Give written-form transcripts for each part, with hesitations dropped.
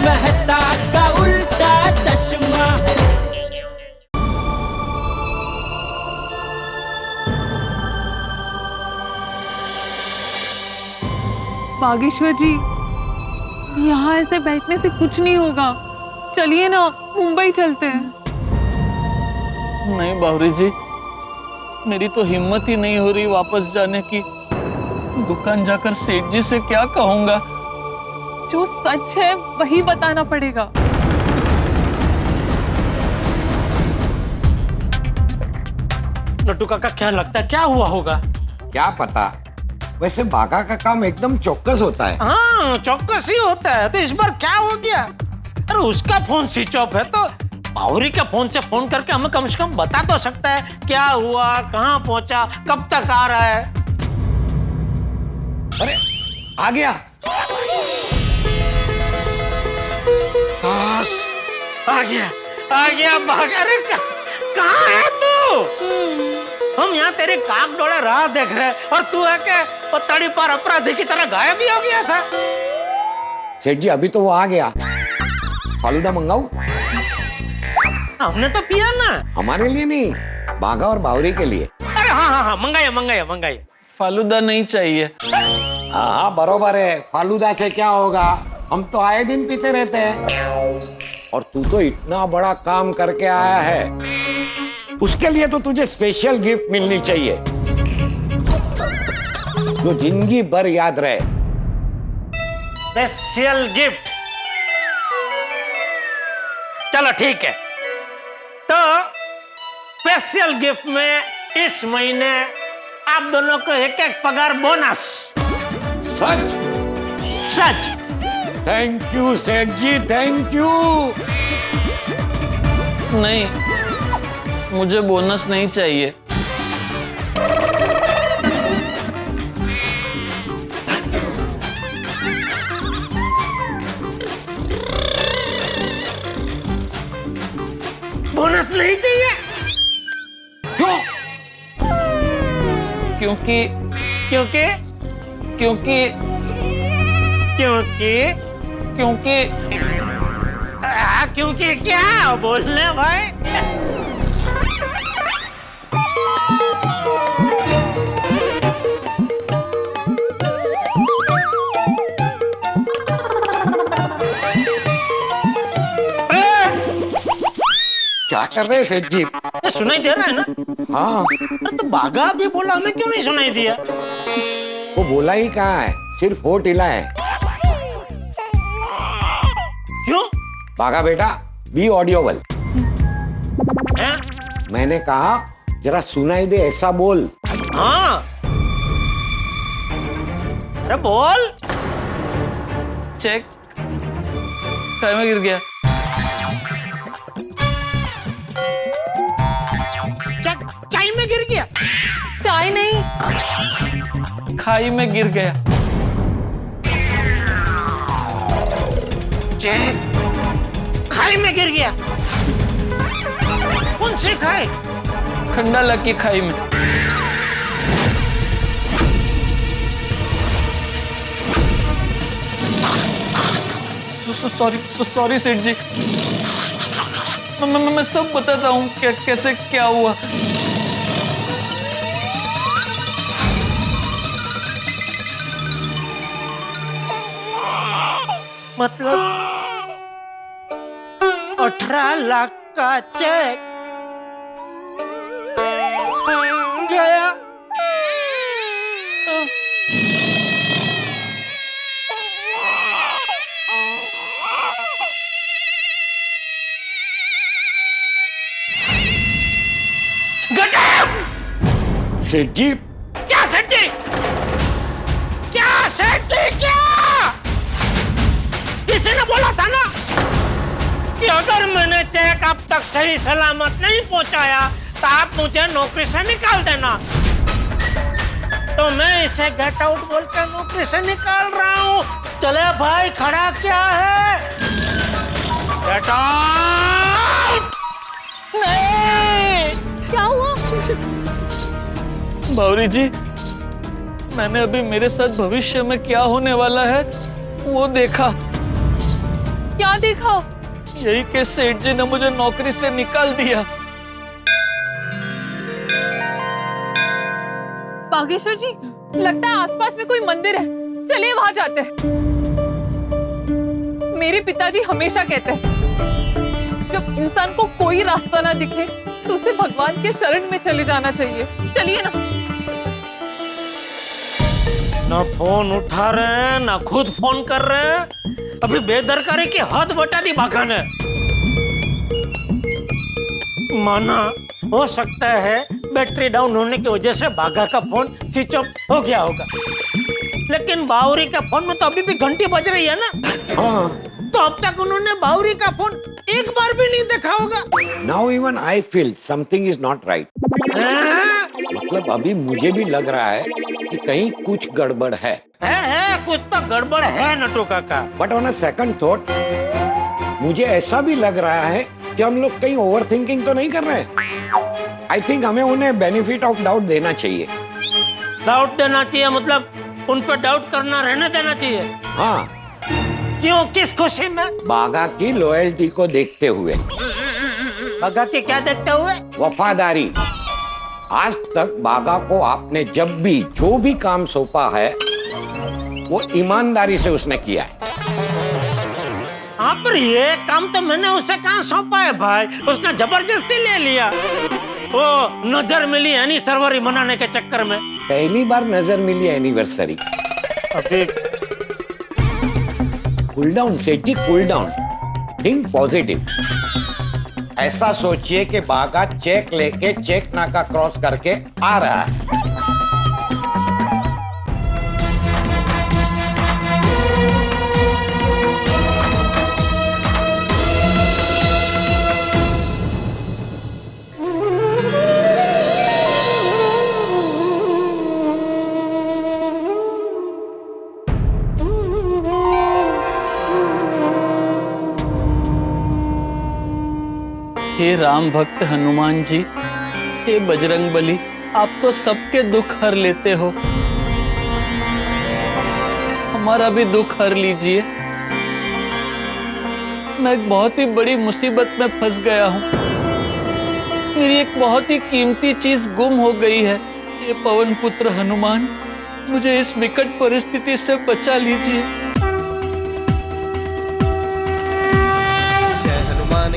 मेहता का उल्टा चश्मा। बागेश्वर जी, यहाँ ऐसे बैठने से कुछ नहीं होगा, चलिए ना मुंबई चलते हैं। नहीं बावरी जी, मेरी तो हिम्मत ही नहीं हो रही वापस जाने की। दुकान जाकर सेठ जी से क्या कहूंगा? जो सच है वही बताना पड़ेगा। नट्टू काका, क्या लगता है क्या हुआ होगा? क्या पता, वैसे बागा का काम एकदम चौकस होता है। हाँ, चौकस ही होता है। तो इस बार क्या हो गया? अरे उसका फोन स्विच ऑफ है, तो बावरी के फोन से फोन करके हमें कम से कम बता तो सकता है क्या हुआ, कहाँ पहुंचा, कब तक आ रहा है। अरे आ गया। आ गया, आ गया बागा। अरे कहाँ है तू? हम यहाँ तेरे काक डोले राह देख रहे हैं और तू है क्या वो तड़ी पार अपराधी की तरह गायब ही हो गया था। सेठ जी अभी तो वो आ गया। फालूदा मंगाऊं? हमने तो पिया ना। हमारे लिए नहीं, बागा और बावरी के लिए। अरे हाँ हाँ हाँ, मंगाइए मंगाइए मंगाइए। फालूदा नहीं चाहिए। हाँ बरोबर है, फालूदा से क्या होगा, हम तो आए दिन पीते रहते हैं। और तू तो इतना बड़ा काम करके आया है, उसके लिए तो तुझे स्पेशल गिफ्ट मिलनी चाहिए जो जिंदगी भर याद रहे। Special gift? चलो ठीक है, तो स्पेशल गिफ्ट में इस महीने आप दोनों को एक एक पगार bonus. Such? Such. Thank you सेठ जी, थैंक यू। नहीं, मुझे बोनस नहीं चाहिए। बोनस नहीं चाहिए? क्यों? क्योंकि क्योंकि क्योंकि क्योंकि क्योंकि क्योंकि क्या बोलने भाई? क्या कर रहे हैं सेठ जी? तो सुनाई दे रहा है ना? हाँ। अरे तो बागा भी बोला, हमें क्यों नहीं सुनाई दिया? वो बोला ही कहाँ है, सिर्फ होठ हिला है। क्यों? बागा बेटा, बी ऑडियोबल। हैं? मैंने कहा जरा सुनाई दे ऐसा बोल। हाँ, अरे बोल। चेक काय में गिर गया। चाय में गिर गया? चाय नहीं, खाई में गिर गया। खाई में गिर गया? कौन सी खाई? खंडाला की खाई में। सॉरी सेठ जी, मैं सब बताता हूँ कैसे क्या हुआ। मतलब 18 लाख का चेक गया। सेठ जी, क्या सेठ जी? क्या सेठ जी? क्या किसी ने बोला था ना कि अगर मैंने चेक अब तक सही सलामत नहीं पहुंचाया तो आप मुझे नौकरी से निकाल देना। तो मैं इसे गेट आउट बोलकर नौकरी से निकाल रहा हूं। चले भाई, खड़ा क्या है? Get out. नहीं, क्या हुआ? बावरी जी, मैंने अभी मेरे साथ भविष्य में क्या होने वाला है वो देखा। क्या देखा? यही कि सेठ जी ने मुझे नौकरी से निकाल दिया। बागेश्वर जी, लगता है आसपास में कोई मंदिर है, चलिए वहां जाते हैं। मेरे पिताजी हमेशा कहते हैं, जब इंसान को कोई रास्ता ना दिखे तो उसे भगवान के शरण में चले जाना चाहिए। चलिए ना। ना फोन उठा रहे ना खुद फोन कर रहे, अभी बेदरकारी की हद बता दी बाघा ने। माना हो सकता है बैटरी डाउन होने की वजह से बाघा का फोन स्विच ऑफ हो गया होगा, लेकिन बावरी का फोन में तो अभी भी घंटी बज रही है ना। हाँ। तो अब तक उन्होंने बावरी का फोन एक बार भी नहीं देखा होगा। Now even I feel something is not right. मतलब अभी मुझे भी लग रहा है कि कहीं कुछ गड़बड़ है। कुछ तो गड़बड़ है नटू काका। But on a second thought मुझे ऐसा भी लग रहा है कि हम लोग कहीं ओवर थिंकिंग तो नहीं कर रहे हैं। आई थिंक हमें उन्हें बेनिफिट ऑफ डाउट देना चाहिए। डाउट देना चाहिए मतलब उन पर डाउट करना रहने देना चाहिए। हाँ। क्यों, किस खुशी में? बाघा की लॉयल्टी को देखते हुए। बाघा के क्या देखते हुए? वफादारी। आज तक बाघा को आपने जब भी जो भी काम सौंपा है वो ईमानदारी से उसने किया है। हाँ, पर ये काम तो मैंने उसे कहाँ सौंपा है भाई, उसने जबरदस्ती ले लिया। वो नजर मिली एनिवर्सरी मनाने के चक्कर में। पहली बार नजर मिली एनिवर्सरी। अभी कूल डाउन सेठी, कूल डाउन। Think positive. ऐसा सोचिए कि बाघा चेक लेके चेक नाका क्रॉस करके आ रहा है। हे राम भक्त हनुमान जी, हे बजरंग बली, आप तो सबके दुख हर लेते हो, हमारा भी दुख हर लीजिए। मैं एक बहुत ही बड़ी मुसीबत में फंस गया हूँ। मेरी एक बहुत ही कीमती चीज गुम हो गई है। ये पवन पुत्र हनुमान, मुझे इस विकट परिस्थिति से बचा लीजिए।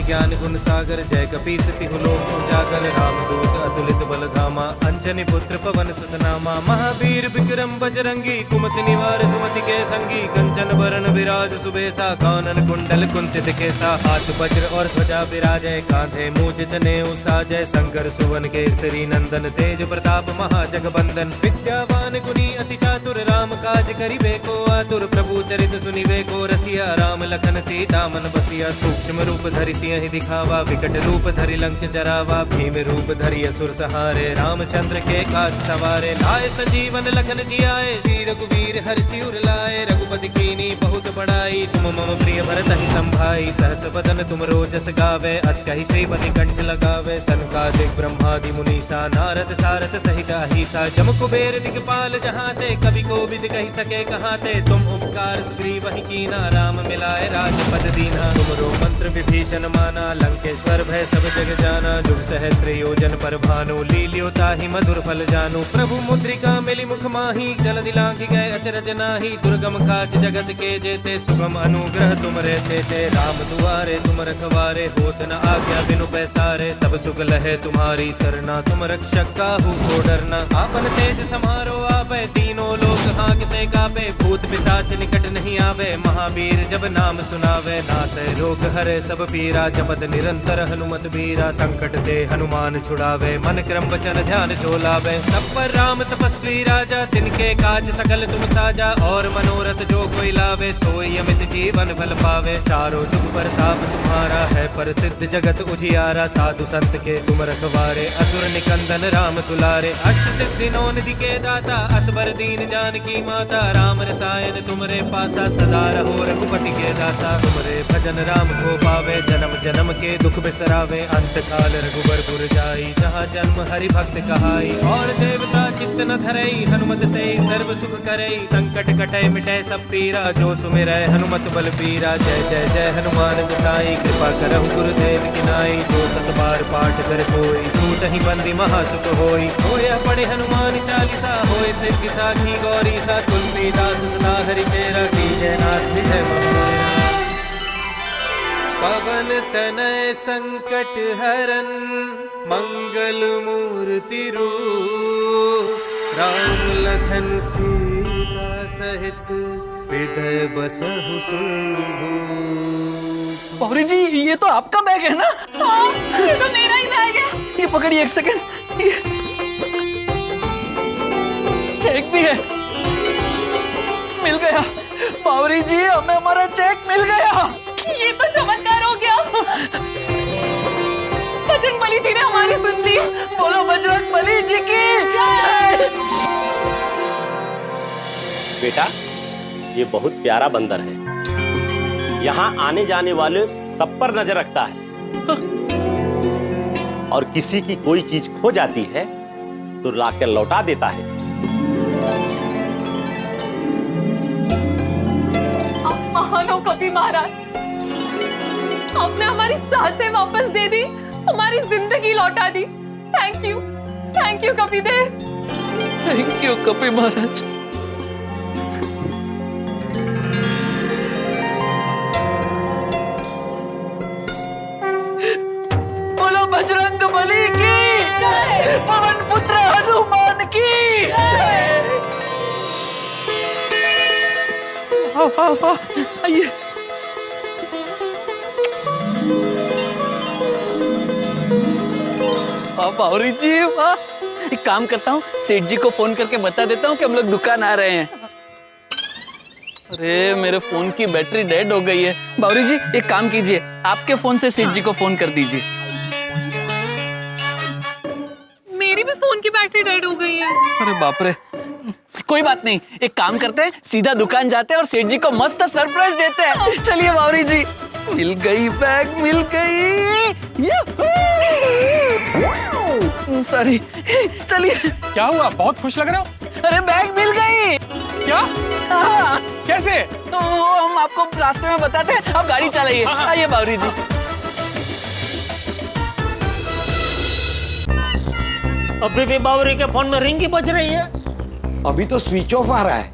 ज्ञान गुण सागर, जय कपीस तिहु लोक उजागर, रामदूत अतुलित बल धामा, अंजनी पुत्र पवन सुत नामा, महावीर विक्रम बजरंगी, कुमति निवार सुमति के संगी, कंचन बरन विराज सुबेसा, कानन कुंडल कुंचित केसा, हाथ वज्र और ध्वजा विराजय, कांधे मूज जनेऊ साजय, शंकर सुवन केसरी नंदन, तेज प्रताप महाजगबंदन, विद्यावान गुणी अति चातुर, राम काज करिबे को आतुर, प्रभु चरित सुनिबे को रसिया, राम लखन सीता मन बसिया, सूक्ष्म रूप धरि सिंह दिखावा, विकट रूप धरि लंक जरावा, भीम रूप धरि असुर सहारे, रामचंद्र के काज सवारे, लाए संजीवन लखन जियाए, श्री रघुवीर हर्षि सिर लाए, रघुपति कीनी बहुत बड़ाई, तुम मम प्रिय भरत ही संभाई, सहस बदन तुम रोजस गावे, अस कहि श्रीपति कंठ लगावे, सनकादिक ब्रह्मादि मुनीसा, नारद सारद सहित अहिसा, जम कुबेर दिगपाल जहाते, कवि कोविद कहि सके कहाते, तुम उपकार सुग्रीव ही कीना, राम मिलाए राजपद दीना, तुमरो मंत्र विभीषण माना, लंकेश्वर भय सब जग जाना, जुग सहस्त्र योजन पर भानु, लील्यो ताहि मधुर फल जानू, प्रभु मुद्रिका मिली मुख माही, जलधि लांघि गए अचरज नाही, दुर्गम काज जगत के जेते, सुगम अनुग्रह तुम रहते थे, राम दुआरे तुम रखवारे, होत न आज्ञा बिनु पैसारे, सब सुख लहे तुम्हारी सरना, तुम रक्षक काहू को डरना, आपन तेज समारो आवे, तीनों लोक हांकते कापे, भूत पिशाच निकट नहीं आवे, महावीर जब नाम सुनावे, नासै रोग हरे सब पीरा, जपत निरंतर हनुमत बीरा, संकट ते हनुमान छुड़ावे, मन क्रम वचन ध्यान जो लावे, सब पर राम तपस्वी राजा, तिनके काज सकल तुम साजा, और मनोरथ जो कोई लावे, सोई अमित जीवन फल पावे, चारों जुग प्रताप तुम्हारा है, प्रसिद्ध जगत उजियारा, साधु संत के तुम रखवारे, असुर निकंदन राम तुलारे, अष्ट सिद्धि नौ निधि के दाता, असबर दीन जानकी माता, राम रसायन तुमरे पासा, सदा रहो रघुपति के दासा, तुमरे भजन राम को पावे, जन्म जन्म के दुख बिसरावे, अंत काल रघुबर पुर जाई, जहाँ जन्म हरि भक्त कहाई। और देवता चित्त न धरई, हनुमत से सर्व सुख करई, संकट कटै मिटै सब पीरा, जो सुमिरै हनुमत बल पीरा। जय जय जय हनुमान गोसाई, कृपा करहु गुरुदेव की नाई, जो सत बार पाठ कर कोई, छूट ही बंदी महासुख होई। होय पढ़े हनुमान चालीसा, होय सिद्धि साखी गौरी सा, तुलसीदास सदा हरि चेरा, कीजय नाथ हृदय मंगेरा। पवन तनय संकट हरन, मंगल मूर्ति रूप, राम लखन सीता सहित, हृदय बसहु सुरभूप। पौरी जी, ये तो आपका बैग है ना? हाँ, ये तो मेरा ही बैग है। ये पकड़िए, एक सेकंड। चेक भी है, मिल गया। पौरी जी, हमें हमारा चेक मिल गया। ये तो चमत्कार हो गया। बजरंगबली जी ने हमारी सुन ली। बोलो बजरंगबली जी की जय। बेटा, ये बहुत प्यारा बंदर है, यहाँ आने जाने वाले सब पर नजर रखता है, और किसी की कोई चीज खो जाती है तो लाकर लौटा देता है। आप महान हो कपि महाराज, आपने हमारी सांसें वापस दे दी, हमारी जिंदगी लौटा दी। Thank you Kapidev. Thank you Kapi Maharaj. बोलो बजरंगबली की जय, पवन पुत्र हनुमान की जय। आइए। पौरी जी, वाह। एक काम करता हूँ, सेठ जी को फोन करके बता देता हूँ कि हम लोग दुकान आ रहे हैं। अरे मेरे फोन की बैटरी डेड हो गई है। बावरी जी, एक काम कीजिए, आपके फोन से सेठ जी को फोन कर दीजिए। मेरी भी फोन की बैटरी डेड हो गई है। अरे बाप रे, कोई बात नहीं, एक काम करते हैं, सीधा दुकान जाते हैं और सेठ जी को मस्त सरप्राइज देते हैं। चलिए बावरी जी, मिल गई बैग, मिल गई। सॉरी, चलिए। क्या हुआ? बहुत खुश लग रहे हो। अरे बैग मिल गई। क्या? हाँ। कैसे? तो वो हम आपको रास्ते में बताते हैं, आप गाड़ी चलाइए। आइए बावरी जी। अभी भी बावरी के फोन में रिंग ही बज रही है। अभी तो स्विच ऑफ आ रहा है।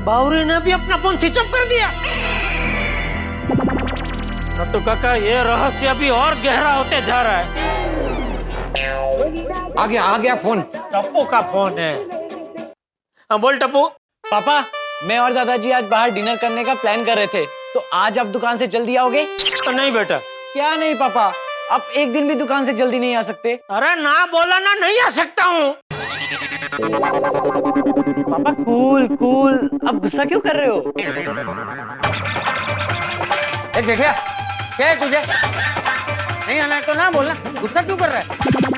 बावरी ने भी अपना फोन स्विच ऑफ कर दिया। नट्टू काका, ये रहस्य अभी और गहरा होते जा रहा है। आ गया फोन। टप्पू का फोन है। हाँ बोल टप्पू। पापा, मैं और दादाजी आज बाहर डिनर करने का प्लान कर रहे थे, तो आज आप दुकान से जल्दी आओगे? तो नहीं बेटा। क्या नहीं पापा, आप एक दिन भी दुकान से जल्दी नहीं आ सकते? अरे ना बोला ना, नहीं आ सकता हूँ। पापा कूल, आप गुस्सा क्यों कर रहे हो? जेठिया, क्या है तुझे? नहीं आना है तो ना बोलना, गुस्सा क्यों कर रहा है?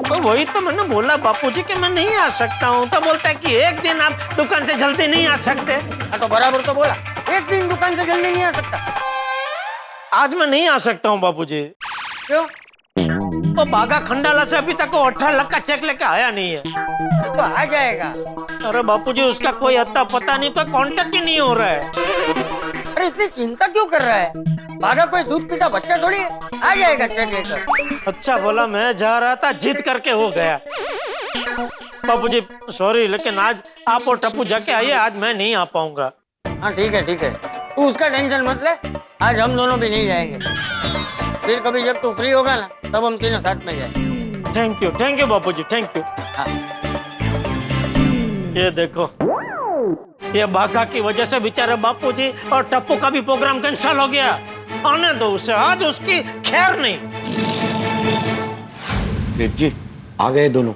तो वही तो मैंने बोला बापूजी कि मैं नहीं आ सकता हूँ, तो बोलता है कि एक दिन आप दुकान से जल्दी नहीं आ सकते। तो बराबर तो बोला, एक दिन दुकान से जल्दी नहीं आ सकता। आज मैं नहीं आ सकता हूँ बापूजी। क्यों? तो बागा खंडाला से अभी तक 18 लाख का चेक लेके आया नहीं है। तो आ जाएगा। अरे बापूजी, उसका कोई अता पता नहीं, कोई कांटेक्ट ही नहीं हो रहा है। अरे इतनी चिंता क्यों कर रहा है? बागा कोई दूध पीता बच्चा थोड़ी है, आ जाएगा चेक लेकर। अच्छा भला मैं जा रहा था, जिद करके हो गया। बापूजी सॉरी, लेकिन आज आप और टप्पू जाके आइए, आज मैं नहीं आ पाऊंगा। हाँ ठीक है, तू उसका टेंशन मत ले, आज हम दोनों भी नहीं जाएंगे। फिर कभी जब तू फ्री होगा ना, तब हम तीनों साथ में जाएंगे। Thank you Bapuji, thank you. ये देखो, ये बाघा की वजह से बेचारे बापूजी और टप्पू का भी प्रोग्राम कैंसिल हो गया। आने दो उसे, आज उसकी खैर नहीं। सेठ जी, आ गए दोनों।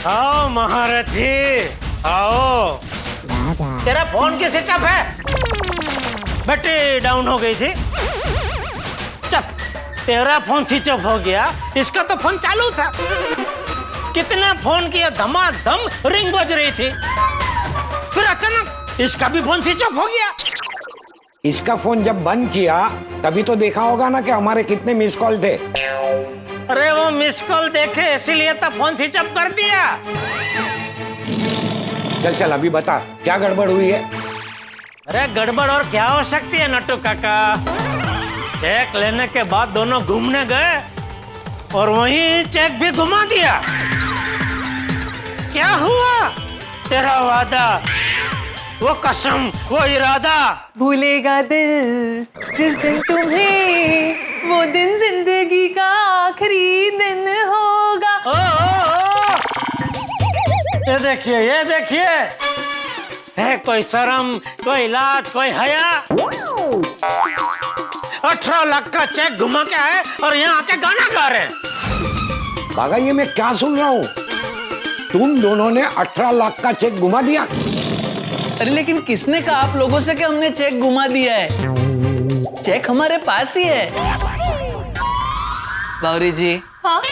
आओ महाराज जी, आओ। तेरा फोन की स्विच ऑफ है, बैटरी डाउन हो गई थी। चल, तेरा फोन स्विच ऑफ हो गया, इसका तो फोन चालू था। कितने फोन किए, धमाधम रिंग बज रही थी, फिर अचानक इसका भी फोन स्विच ऑफ हो गया। इसका फोन जब बंद किया तभी तो देखा होगा ना कि हमारे कितने मिस कॉल थे। अरे वो मिस कॉल देखे इसीलिए तो फोन स्विच ऑफ कर दिया। चल चल अभी बता क्या गड़बड़ हुई है। अरे गड़बड़ और क्या हो सकती है नट्टू काका। चेक लेने के बाद दोनों घूमने गए और वहीं चेक भी घुमा दिया। क्या हुआ? तेरा वादा, वो कसम, वो इरादा भूलेगा दिल जिस दिन तुम्हें, वो दिन जिंदगी का आखिरी दिन होगा। ओ। ये देखिए है कोई शर्म, कोई लाज, कोई हया। 18 लाख का चेक घुमा के आए और यहाँ आके गाना गा रहे हैं। काका ये मैं क्या सुन रहा हूँ? तुम दोनों ने 18 लाख का चेक घुमा दिया? अरे लेकिन किसने कहा आप लोगों से कि हमने चेक घुमा दिया है? चेक हमारे पास ही है। बावरी जी, हाँ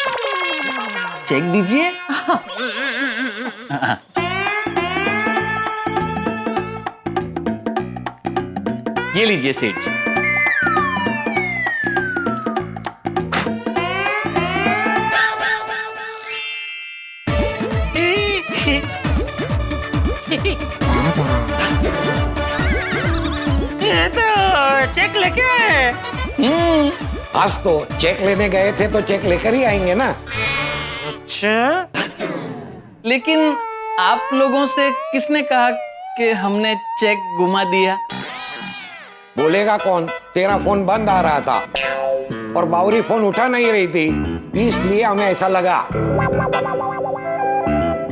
चेक दीजिए। ये लीजिए सेठ जी। ये तो चेक लेके आए। आज तो चेक लेने गए थे तो चेक लेकर ही आएंगे ना। अच्छा, लेकिन आप लोगों से किसने कहा कि हमने चेक घुमा दिया? बोलेगा कौन? तेरा फोन बंद आ रहा था और बावरी फोन उठा नहीं रही थी, इसलिए हमें ऐसा लगा।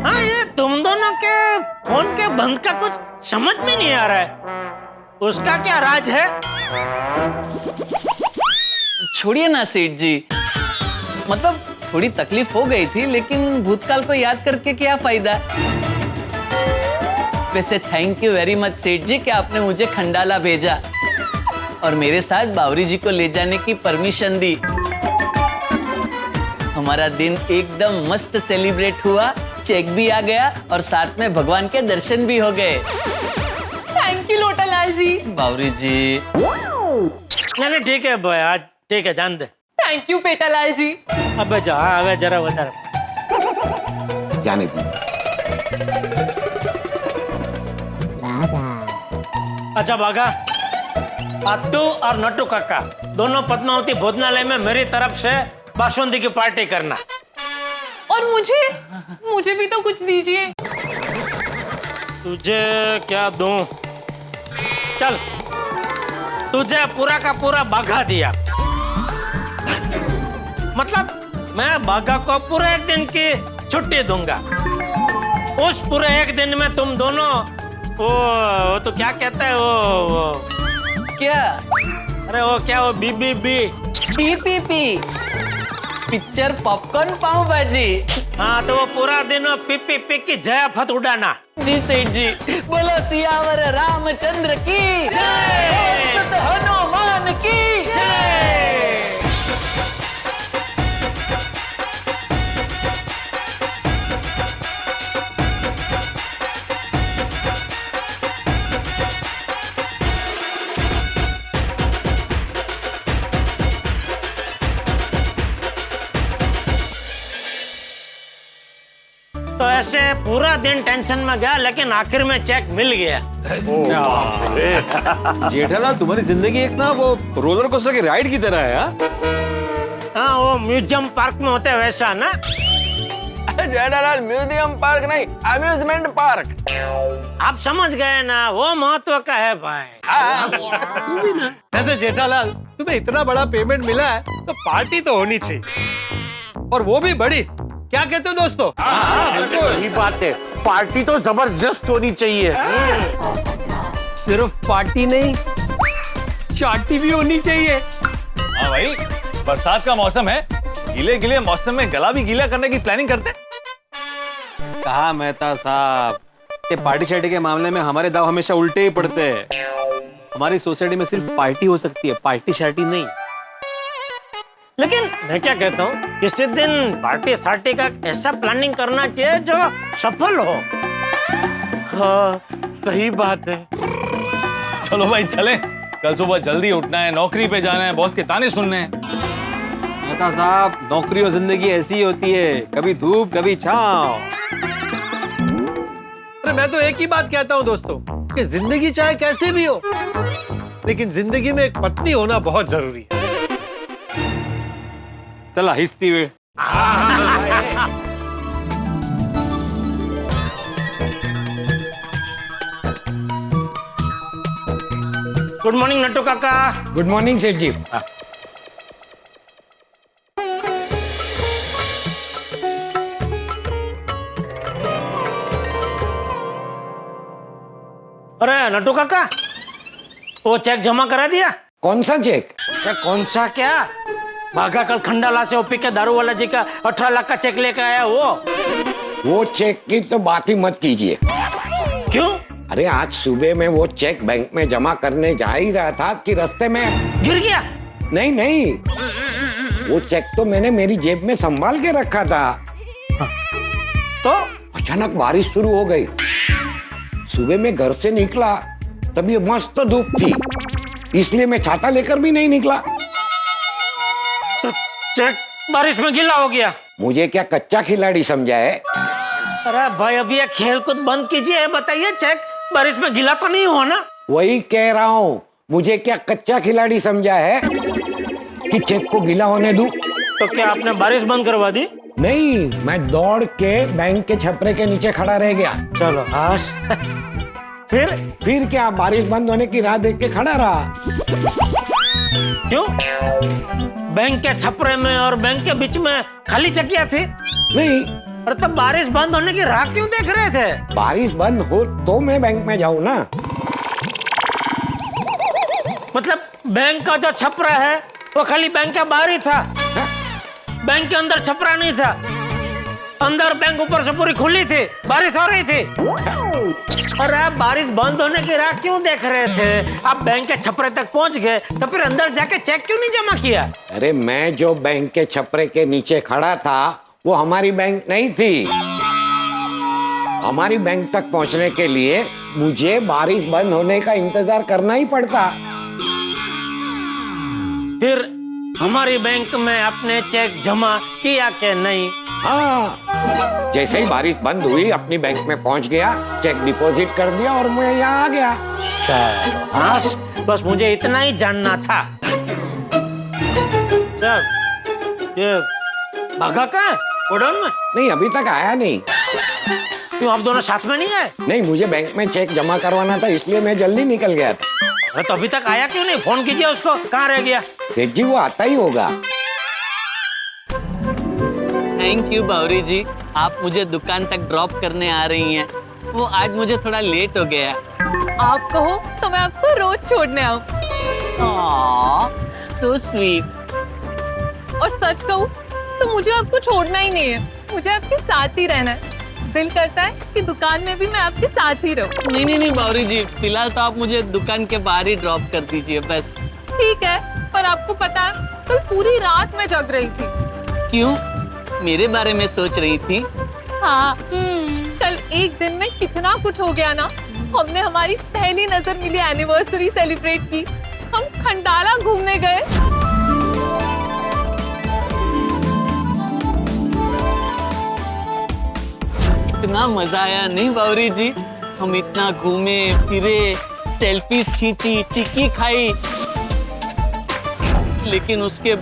हाँ ये तुम दोनों के फोन के बंद का कुछ समझ में नहीं आ रहा है। उसका क्या राज है? छोड़िए ना सेठ जी, मतलब थोड़ी तकलीफ हो गई थी, लेकिन भूतकाल को याद करके क्या फायदा। वैसे थैंक यू वेरी मच सेठ जी कि आपने मुझे खंडाला भेजा और मेरे साथ बावरी जी को ले जाने की परमिशन दी। हमारा दिन एकदम मस्त सेलिब्रेट हुआ, चेक भी आ गया और साथ में भगवान के दर्शन भी हो गए। थैंक यू लोटालाल जी। बावरी जी, नहीं ठीक है बॉय, आज ठीक है, जान दे। थैंक यू पेटालाल जी। अबे जा, अबे जरा बता। जाने दी। अच्छा बागा, अत्तू और नट्टू काका दोनों पद्मावती भोजनालय में मेरी तरफ से बासुंदी की पार्टी करना। और मुझे भी तो कुछ दीजिए। तुझे क्या दूं? चल, तुझे पूरा का पूरा बाघा दिया। मतलब मैं बाघा को पूरे एक दिन की छुट्टी दूंगा। उस पूरे एक दिन में तुम दोनों वो तो क्या कहते हैं वो क्या? अरे वो क्या, वो BBB PPP, पिक्चर पॉपकॉर्न पाव भाजी। हाँ तो वो पूरा दिन वो पी की जयाफत उड़ाना। जी सेठ जी। बोलो सियावर रामचंद्र की जय, तो हनुमान की जय। तो ऐसे पूरा दिन टेंशन में गया, लेकिन आखिर में चेक मिल गया। जेठालाल तुम्हारी जिंदगी एक ना वो रोलर कोस्टर की राइड की तरह है। हाँ वो म्यूजियम पार्क में होते हैं वैसा ना। जेठालाल म्यूजियम पार्क नहीं, अम्यूजमेंट पार्क। आप समझ गए ना, वो महत्व का है भाई। वैसे जेठालाल तुम्हें इतना बड़ा पेमेंट मिला है तो पार्टी तो होनी चाहिए, और वो भी बड़ी। क्या कहते हो दोस्तों? यही बात है, पार्टी तो जबरदस्त होनी चाहिए। सिर्फ पार्टी नहीं, चाटी भी होनी चाहिए। हाँ भाई, बरसात का मौसम है, गीले गीले मौसम में गला भी गीला करने की प्लानिंग करते। कहा मेहता साहब, ये पार्टी शार्टी के मामले में हमारे दाव हमेशा उल्टे ही पड़ते हैं। हमारी सोसाइटी में सिर्फ पार्टी हो सकती है, पार्टी शार्टी नहीं। लेकिन मैं क्या कहता हूँ, किसी दिन पार्टी सार्टी का ऐसा प्लानिंग करना चाहिए जो सफल हो। हाँ, सही बात है। चलो भाई चले, कल सुबह जल्दी उठना है, नौकरी पे जाना है, बॉस के ताने सुनने हैं। मेहता साहब, नौकरी और जिंदगी ऐसी ही होती है, कभी धूप कभी छांव। अरे मैं तो एक ही बात कहता हूँ दोस्तों, कि जिंदगी चाहे कैसे भी हो, लेकिन जिंदगी में एक पत्नी होना बहुत जरूरी है। चला हिस्ती हुए। गुड मॉर्निंग नट्टू काका। गुड मॉर्निंग सेठ जी। अरे नट्टू काका, वो चेक जमा करा दिया? कौन सा चेक? क्या कौन सा क्या? भागा कल खंडाला से ओपी के दारू वाला जी का 18 लाख का चेक लेकर आया वो चेक की तो बात ही मत कीजिए। क्यों? अरे आज सुबह में वो चेक बैंक में जमा करने जा ही रहा था कि रास्ते में गिर गया। नहीं नहीं, वो चेक तो मैंने मेरी जेब में संभाल के रखा था। तो अचानक बारिश शुरू हो गई। सुबह में घर से निकला तभी मस्त धूप थी, इसलिए मैं छाता लेकर भी नहीं निकला। तो चेक बारिश में गीला हो गया। मुझे क्या कच्चा खिलाड़ी समझा है? अरे भाई अभी ये खेल कूद बंद कीजिए, बताइए चेक बारिश में गीला तो नहीं हुआ ना? वही कह रहा हूँ, मुझे क्या कच्चा खिलाड़ी समझा है कि चेक को गीला होने दूं? तो क्या आपने बारिश बंद करवा दी? नहीं, मैं दौड़ के बैंक के छपरे के नीचे खड़ा रह गया। चलो आश। फिर क्या, बारिश बंद होने की राह देख के खड़ा रहा। क्यों? बैंक के छपरे में और बैंक के बीच में खाली चकिया थी? नहीं। अरे तो बारिश बंद होने की राह क्यों देख रहे थे? बारिश बंद हो तो मैं बैंक में जाऊं ना। मतलब बैंक का जो छपरा है वो खाली बैंक के बाहर ही था, बैंक के अंदर छपरा नहीं था। अंदर बैंक ऊपर से पूरी खुली थी, बारिश हो रही थी। अरे आप बारिश बंद होने की राह क्यों देख रहे थे? आप बैंक के छपरे तक पहुंच गए तो फिर अंदर जाके चेक क्यों नहीं जमा किया? अरे मैं जो बैंक के छपरे के नीचे खड़ा था वो हमारी बैंक नहीं थी। हमारी बैंक तक पहुंचने के लिए मुझे बारिश बंद होने का इंतजार करना ही पड़ता। फिर हमारी बैंक में आपने चेक जमा किया कि नहीं? हाँ, जैसे ही बारिश बंद हुई अपनी बैंक में पहुंच गया, चेक डिपॉजिट कर दिया और मैं यहाँ आ गया। हाँ, बस मुझे इतना ही जानना था। चल, ये भागा कहाँ है? गोडाउन में? नहीं, अभी तक आया नहीं। क्यों, आप दोनों साथ में नहीं आए? नहीं, मुझे बैंक में चेक जमा करवाना था, इसलिए मैं जल्दी निकल गया था। अरे तो अभी तक आया क्यों नहीं? फोन कीजिए उसको, कहाँ रह गया? सेठ जी वो आता ही होगा। थैंक यू बावरी जी, आप मुझे दुकान तक ड्रॉप करने आ रही हैं। वो आज मुझे थोड़ा लेट हो गया। आप कहो तो मैं आपको रोज छोड़ने आऊं। So sweet. और सच कहूं तो मुझे आपको छोड़ना ही नहीं है, मुझे आपके साथ ही रहना है। दिल करता है कि दुकान में भी मैं आपके साथ ही रहूं। नहीं नहीं नहीं बावरी जी, फिलहाल तो आप मुझे दुकान के बाहर ही ड्रॉप कर दीजिए बस। ठीक है, पर आपको पता है कल पूरी रात मैं जग रही थी। क्यों, मेरे बारे में सोच रही थी? हाँ, कल एक दिन में कितना कुछ हो गया ना। हमने हमारी पहली नजर मिली एनिवर्सरी सेलिब्रेट की, हम खंडाला घूमने गए। इतना मजा आया नहीं बावरी जी? हम इतना घूमे फिरे, सेल्फीज खींची, चिक्की खाई, लेकिन उसके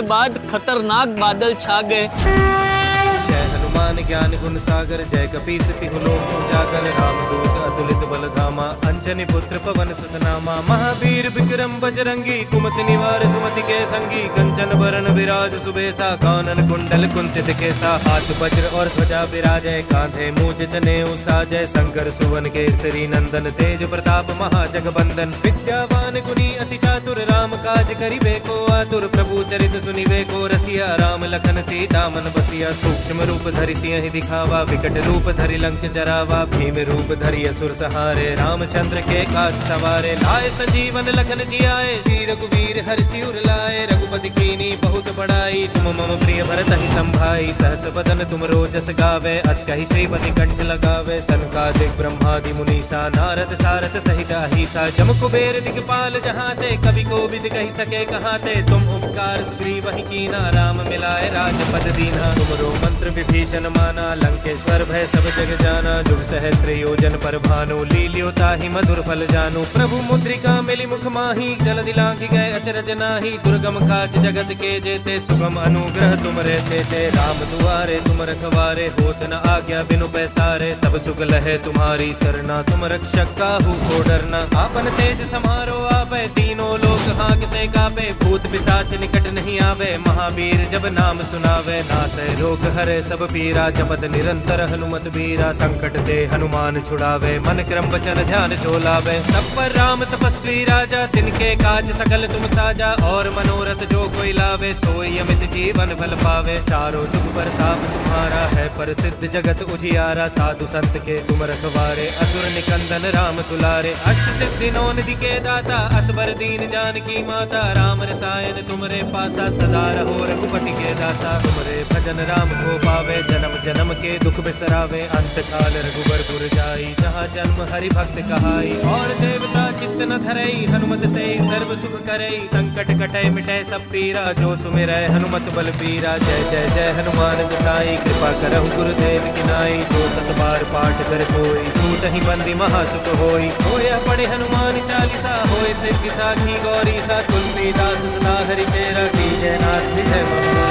बाद खतरनाक बादल छा गए। जय हनुमान ज्ञान गुण सागर, जय कपीस तिहु लोक उजागर, रामदूत अतुलित बल धामा, अंजनी पुत्र पवन सुत नामा, महावीर विक्रम बजरंगी, कुमति निवार सुमति के संगी, कंचन बरन विराज सुबेसा, कानन कुंडल कुंचित केसा, हाथ वज्र और ध्वजा विराजय, कांधे मूज जनेऊ साजय, शंकर सुवन केसरी नंदन, तेज प्रताप महाजगबंदन, विद्यावान गुणी अति चातुर, राम काज करिबे को आतुर, प्रभु चरित सुनिबे को रसिया, राम लखन सीता मन बसिया, सूक्ष्म रूप धरि सिंह दिखावा, विकट रूप धरि लंक जरावा, भीम रूप धरि असुर सहारे, रामचंद्र रामचंद्र के काज सवारे, लाए संजीवन लखन जियाए, श्री रघुवीर हर्ष उर लाए, रघुपति कीनी बहुत बड़ाई, तुम मम प्रिय भरत ही संभाई, सहस बदन तुम रोजस गावे, अस कहि श्रीपति कंठ लगावे, सनकादिक ब्रह्मादि मुनीसा, नारद सारद सहित अहिसा, जम कुबेर दिगपाल जहाते, कवि कोविद कहि सके कहाते, तुम उपकार सुग्रीव ही कीना, राम मिलाए राजपद दीना, तुमरो मंत्र विभीषण माना, लंकेश्वर भय सब जग जाना, जुग सहस्त्र योजन पर भानु, लील्यो ताहि मधुर फल जानू, प्रभु मुद्रिका मिली मुख माही, जल दिलांघि गए अचरज नाही, दुर्गम काज जगत के जेते, सुगम अनुग्रह तुम रहते थे, राम दुआरे तुम रखवारे, होत न आज्ञा बिनु पैसारे, सब सुख लहे तुम्हारी सरना, तुम रक्षक काहू को डरना, आपन तेज समारो आवे, तीनों लोक हांकते कापे, भूत पिशाच निकट नहीं आवे, महावीर जब नाम सुनावे, नासै रोग हरे सब पीरा, जपत निरंतर हनुमत बीरा, संकट ते हनुमान छुड़ावे, मन क्रम वचन ध्यान जो लावे, सब पर राम तपस्वी राजा, तिनके काज सकल तुम साजा, और मनोरथ जो कोई लावे, सोई अमित जीवन फल पावे, चारों जुग प्रताप तुम्हारा है, प्रसिद्ध जगत उजियारा, साधु संत के तुम रखवारे, असुर निकंदन राम तुलारे, अष्ट सिद्धि नौ निधि के दाता, असबर दीन जानकी माता, राम रसायन तुमरे पासा, सदा रहो रघुपति के दासा, तुमरे भजन राम को पावे, जन्म जन्म के दुख बिसरावे, अंत काल रघुबर पुर जाई, जहाँ जन्म हरि भक्त कहाई, और देवता चित्त न धरई, हनुमत से सर्व सुख करई, संकट कटै मिटै सब पीरा, जो सुमिरै हनुमत बल पीरा, जय जय जय हनुमान गोसाई, कृपा करहु गुरुदेव की नाई, जो सत बार पाठ कर कोई, छूट ही बंदी महासुख होई, होया पढ़े हनुमान चालीसा, होय सिद्धि साखी गौरी सा, तुलसीदास सदा हरि चेरा, कीजय नाथ विजय मंगेरा,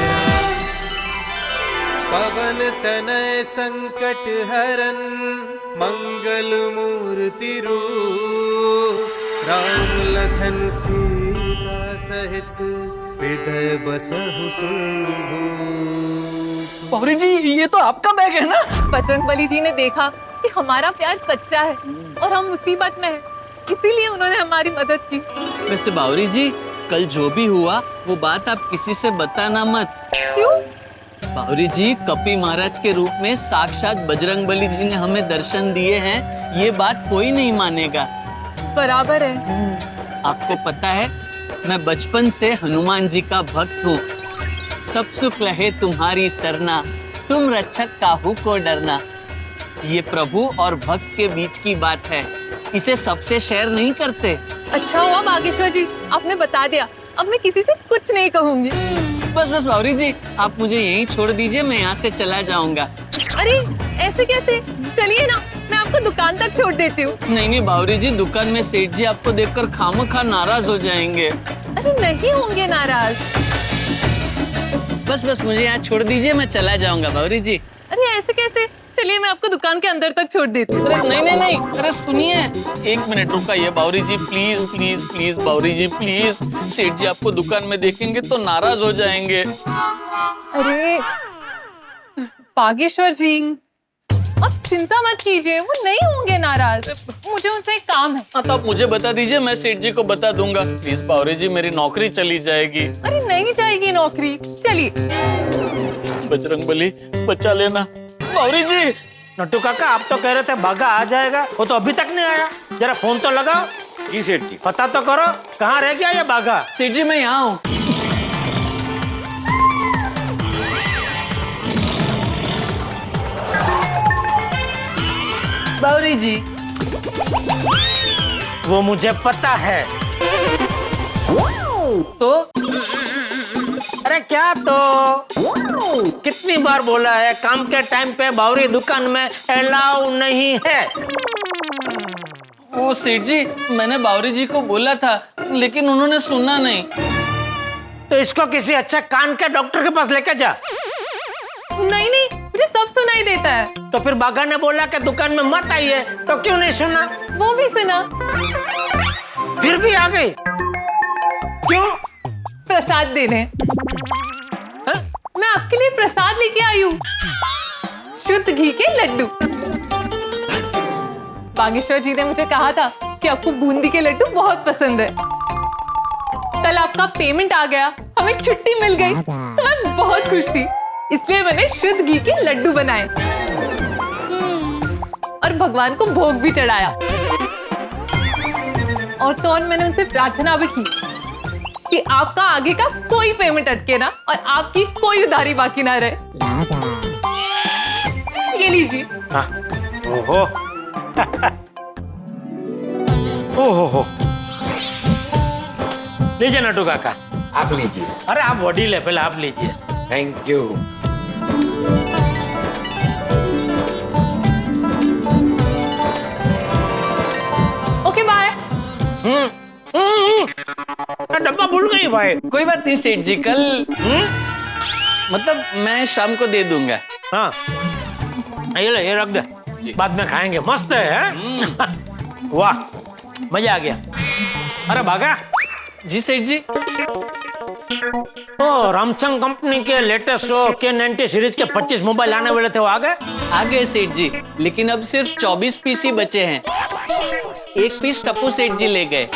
पवन तनय संकट हरन, मंगल मूर्ति रूप, राम लखन सीता सहित, हृदय बसहु सुरभूप। पौरी जी, ये तो आपका बैग है ना? बजरंगबली जी ने देखा कि हमारा प्यार सच्चा है और हम मुसीबत में हैं, इसीलिए उन्होंने हमारी मदद की। वैसे बावरी जी, कल जो भी हुआ वो बात आप किसी से बताना मत। क्यों? बावरी जी, कपी महाराज के रूप में साक्षात बजरंगबली जी ने हमें दर्शन दिए हैं, ये बात कोई नहीं मानेगा। बराबर है। आपको पता है, मैं बचपन से हनुमान जी का भक्त हूँ। सब सुख लहे तुम्हारी सरना, तुम रक्षक काहू को डरना। ये प्रभु और भक्त के बीच की बात है, इसे सबसे शेयर नहीं करते। अच्छा हुआ बागेश्वर जी, आपने बता दिया। अब मैं किसी से कुछ नहीं कहूंगी। बस बस बावरी जी, आप मुझे यहीं छोड़ दीजिए, मैं यहाँ से चला जाऊंगा। अरे ऐसे कैसे? चलिए ना, मैं आपको दुकान तक छोड़ देती हूँ। नहीं नहीं बावरी जी, दुकान में सेठ जी आपको देखकर खामखा नाराज हो जाएंगे। अरे नहीं होंगे नाराज। बस बस मुझे यहाँ छोड़ दीजिए, मैं चला जाऊंगा बावरी जी। अरे ऐसे कैसे? चलिए मैं आपको दुकान के अंदर तक छोड़ देती हूँ। अरे नहीं नहीं नहीं, अरे सुनिए, एक मिनट रुकाइए Bawri ji, please please please Bawri ji please. Seth ji आपको दुकान में देखेंगे तो नाराज हो जाएंगे। अरे बागेश्वर जी, अब चिंता मत कीजिए, वो नहीं होंगे नाराज। मुझे उनसे एक काम है। हाँ तो आप मुझे बता दीजिए, मैं सेठ जी को बता दूंगा। प्लीज बावरी जी, मेरी नौकरी चली जाएगी। अरे नहीं जाएगी नौकरी, चलिए। बजरंगबली बचा लेना बावरी जी। नट्टू काका, आप तो कह रहे थे बागा आ जाएगा, वो तो अभी तक नहीं आया। जरा फोन तो लगाओ। जी सेठ जी। पता तो करो कहाँ रह गया ये बागा। सेठ जी मैं यहाँ हूँ। बावरी जी, वो मुझे पता है। तो अरे क्या तो, कितनी बार बोला है, काम के टाइम पे बावरी दुकान में अलाउ नहीं है। वो सेठ जी, मैंने बावरी जी को बोला था, लेकिन उन्होंने सुना नहीं। तो इसको किसी अच्छे कान के डॉक्टर के पास लेके जा। नहीं नहीं, मुझे सब सुनाई देता है। तो फिर बागा ने बोला कि दुकान में मत आइए, तो क्यों नहीं सुना? वो भी सुना, फिर भी आ गई। क्यों? प्रसाद देने। मैं आपके लिए प्रसाद लेके आई हूँ, शुद्ध घी के लड्डू। बागेश्वर जी ने मुझे कहा था कि आपको बूंदी के लड्डू बहुत पसंद है। कल आपका पेमेंट आ गया, हमें छुट्टी मिल गई, तो मैं बहुत खुश थी। इसलिए मैंने शुद्ध घी के लड्डू बनाए और भगवान को भोग भी चढ़ाया। और तो और मैंने उनसे प्रार्थना भी की कि आपका आगे का कोई पेमेंट अटके ना और आपकी कोई उधारी बाकी ना रहे। ये लीजिए। हाँ। ओहो ओहो, लीजिए नटू काका। आप लीजिए। अरे आप बॉडी ले, पहले आप लीजिए। Thank you. Okay bye. डब्बा भूल गई भाई। कोई बात नहीं सेठ जी, कल मतलब मैं शाम को दे दूंगा। हाँ ये ले, ये रख दे, बाद में खाएंगे। मस्त है? वाह मजा आ गया। अरे भागा। जी सेठ जी। ओ रामचंद कंपनी के लेटेस्ट K90 सीरीज के 25 मोबाइल आने वाले थे, वो आ गए? आ गए सेठ जी, लेकिन अब सिर्फ 24 पीस ही बचे हैं। एक पीस टप्पू सेठ जी ले गए।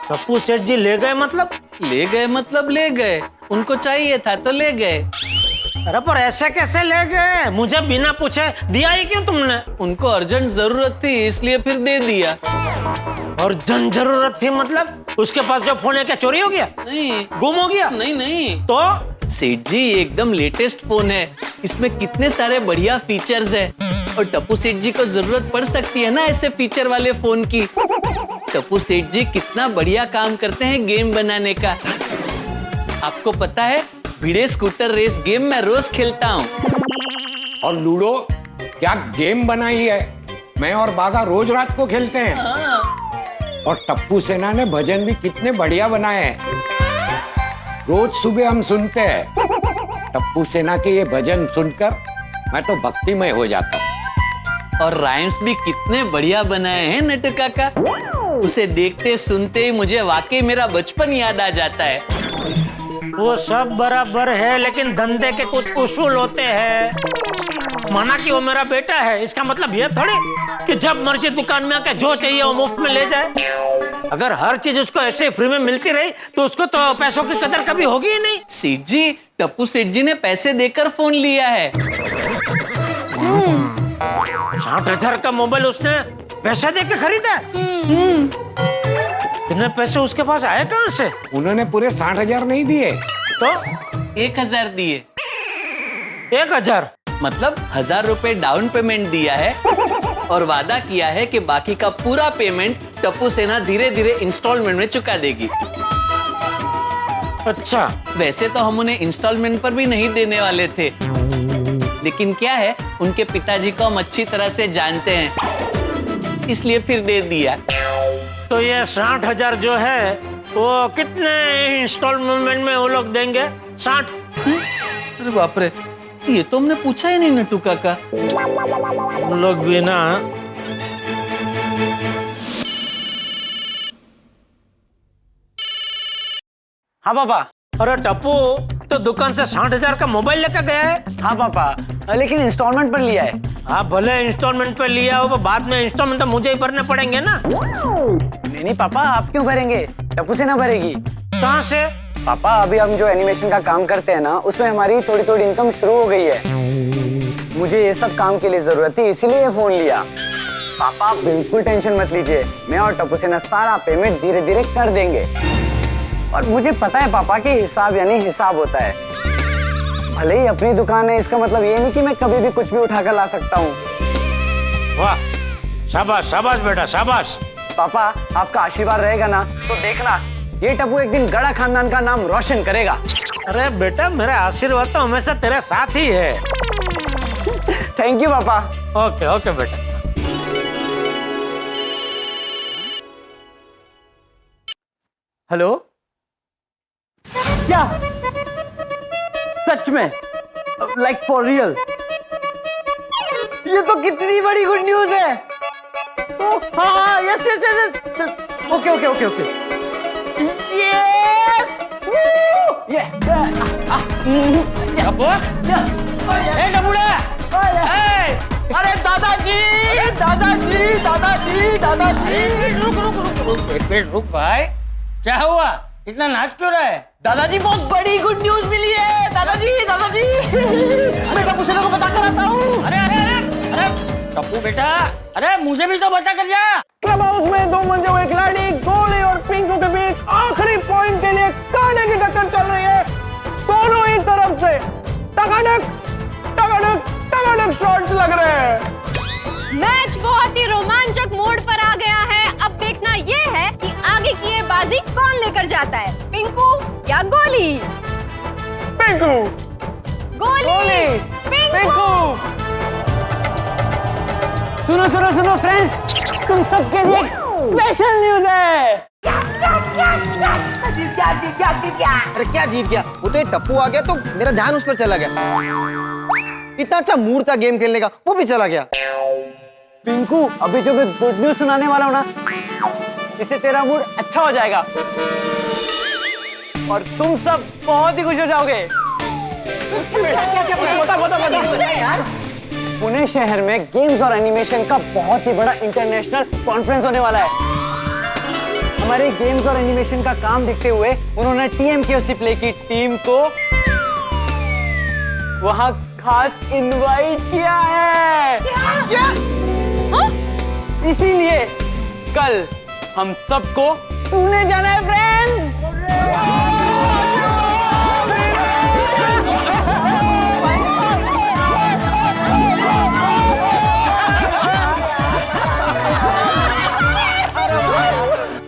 टप्पू सेठ जी ले गए मतलब? ले गए मतलब ले गए, उनको चाहिए था तो ले गए। अरे पर ऐसे कैसे ले गए? मुझे बिना पूछे दिया ही क्यों तुमने? उनको अर्जेंट जरूरत थी इसलिए फिर दे दिया। और जन जरूरत थी मतलब? उसके पास जो फोन है क्या चोरी हो गया? नहीं, गुम हो गया? नहीं नहीं। तो सेठ जी ये एकदम लेटेस्ट फोन है, इसमें कितने सारे बढ़िया फीचर्स है और टप्पू सेठ जी को जरूरत पड़ सकती है ना ऐसे फीचर वाले फोन की। टप्पू सेठ जी कितना बढ़िया काम करते हैं गेम बनाने का। आपको पता है भिड़े स्कूटर रेस गेम मैं रोज खेलता हूँ। और लूडो क्या गेम बनाई है, मैं और बागा रोज रात को खेलते हैं। और टप्पू सेना ने भजन भी कितने बढ़िया बनाए हैं, रोज सुबह हम सुनते हैं। टप्पू सेना के ये भजन सुनकर मैं तो भक्तिमय हो जाता हूँ। और राइम्स भी कितने बढ़िया बनाए हैं नटू काका। उसे देखते सुनते ही मुझे वाकई मेरा बचपन याद आ जाता है। वो सब बराबर है, लेकिन धंधे के कुछ उसूल होते हैं। माना कि वो मेरा बेटा है, इसका मतलब ये थोड़ी कि जब मर्जी दुकान में आके जो चाहिए वो मुफ्त में ले जाए। अगर हर चीज उसको ऐसे फ्री में मिलती रही तो उसको तो पैसों की कदर कभी होगी ही नहीं। सेठ जी टप्पू सेठ जी ने पैसे देकर फोन लिया है। 60,000 का मोबाइल उसने पैसे देके खरीदा? इतने पैसे उसके पास आए कहाँ से? उन्होंने पूरे 60,000 नहीं दिए तो 1,000 दिए। 1,000 मतलब 1,000 रुपए डाउन पेमेंट दिया है और वादा किया है कि बाकी का पूरा पेमेंट टप्पू सेना धीरे धीरे इंस्टॉलमेंट में चुका देगी। अच्छा, वैसे तो हम उन्हें इंस्टॉलमेंट पर भी नहीं देने वाले थे, लेकिन क्या है उनके पिताजी को हम अच्छी तरह से जानते हैं, इसलिए फिर दे दिया। तो ये 60,000 जो है वो कितने इंस्टॉलमेंट में वो लोग देंगे? 60? अरे बाप रे, ये तो हमने पूछा ही नहीं नटू काका। हम लोग भी ना। हाँ पापा। अरे टप्पू तो दुकान से 60,000 का मोबाइल लेकर गया है? हाँ पापा, लेकिन इंस्टॉलमेंट पर लिया है। हाँ भले इंस्टॉलमेंट पे लिया हो, बाद में इंस्टॉलमेंट तो मुझे ही भरने पड़ेंगे ना। नहीं पापा, आप क्यों भरेंगे, टप्पू सेना भरेगी। कहाँ से? पापा अभी हम जो एनिमेशन का काम करते हैं ना, उसमें हमारी थोड़ी थोड़ी इनकम शुरू हो गई है। मुझे ये सब काम के लिए जरूरत थी, इसीलिए ये फोन लिया। पापा आप बिल्कुल टेंशन मत लीजिए, मैं और टप्पू सेना सारा पेमेंट धीरे धीरे कर देंगे। और मुझे पता है पापा कि हिसाब यानी हिसाब होता है। भले ही अपनी दुकान है, इसका मतलब ये नहीं कि मैं कभी भी कुछ भी उठाकर ला सकता हूँ। वाह, शाबाश शाबाश बेटा शाबाश। पापा आपका आशीर्वाद रहेगा ना तो देखना, ये टप्पू एक दिन गड़ा खानदान का नाम रोशन करेगा। अरे बेटा मेरा आशीर्वाद तो हमेशा तेरे साथ ही है। थैंक यू पापा। ओके ओके बेटा। हेलो, क्या सच में, लाइक फॉर रियल? ये तो कितनी बड़ी गुड न्यूज है। हाँ yes yes yes, okay okay okay okay, yes ये अरे दादाजी दादाजी दादाजी दादाजी, रुक भाई, क्या हुआ, इतना नाच क्यों रहा है? दादाजी बहुत बड़ी गुड न्यूज मिली है। दादाजी दादाजी मैं टप्पू सेना को बता कर आता हूँ। अरे अरे अरे अरे टप्पू बेटा, अरे मुझे भी तो बता कर जा। क्लब हाउस में दो मंजे हुए खिलाड़ी गोली और पिंकू के बीच आखिरी पॉइंट के लिए कांटे की टक्कर चल रही है। दोनों ही तरफ से टकाटक टकाटक टकाटक शॉट्स लग रहे हैं। मैच बहुत ही रोमांचक मोड पर आ गया है। अब देखना ये है कि आगे की ये बाजी कौन लेकर जाता है, पिंकू या गोली। पिंकू, गोली, पिंकू। सुनो सुनो सुनो फ्रेंड्स, तुम सबके लिए स्पेशल न्यूज है। अरे क्या जीत गया? वो तो ये टप्पू आ गया तो मेरा ध्यान उस पर चला गया। इतना अच्छा मूड था गेम खेलने का, वो भी चला गया। पिंकू, अभी जो मैं गुड न्यूज सुनाने वाला हूँ ना, इससे तेरा मूड अच्छा हो जाएगा और तुम सब बहुत ही खुश हो जाओगे। पुणे शहर में गेम्स और एनिमेशन का बहुत ही बड़ा इंटरनेशनल कॉन्फ्रेंस होने वाला है। हमारे गेम्स और एनिमेशन का काम देखते हुए उन्होंने TMKOC प्ले की टीम को वहां खास इनवाइट किया है। क्या? इसीलिए कल हम सबको पुणे जाना है फ्रेंड्स।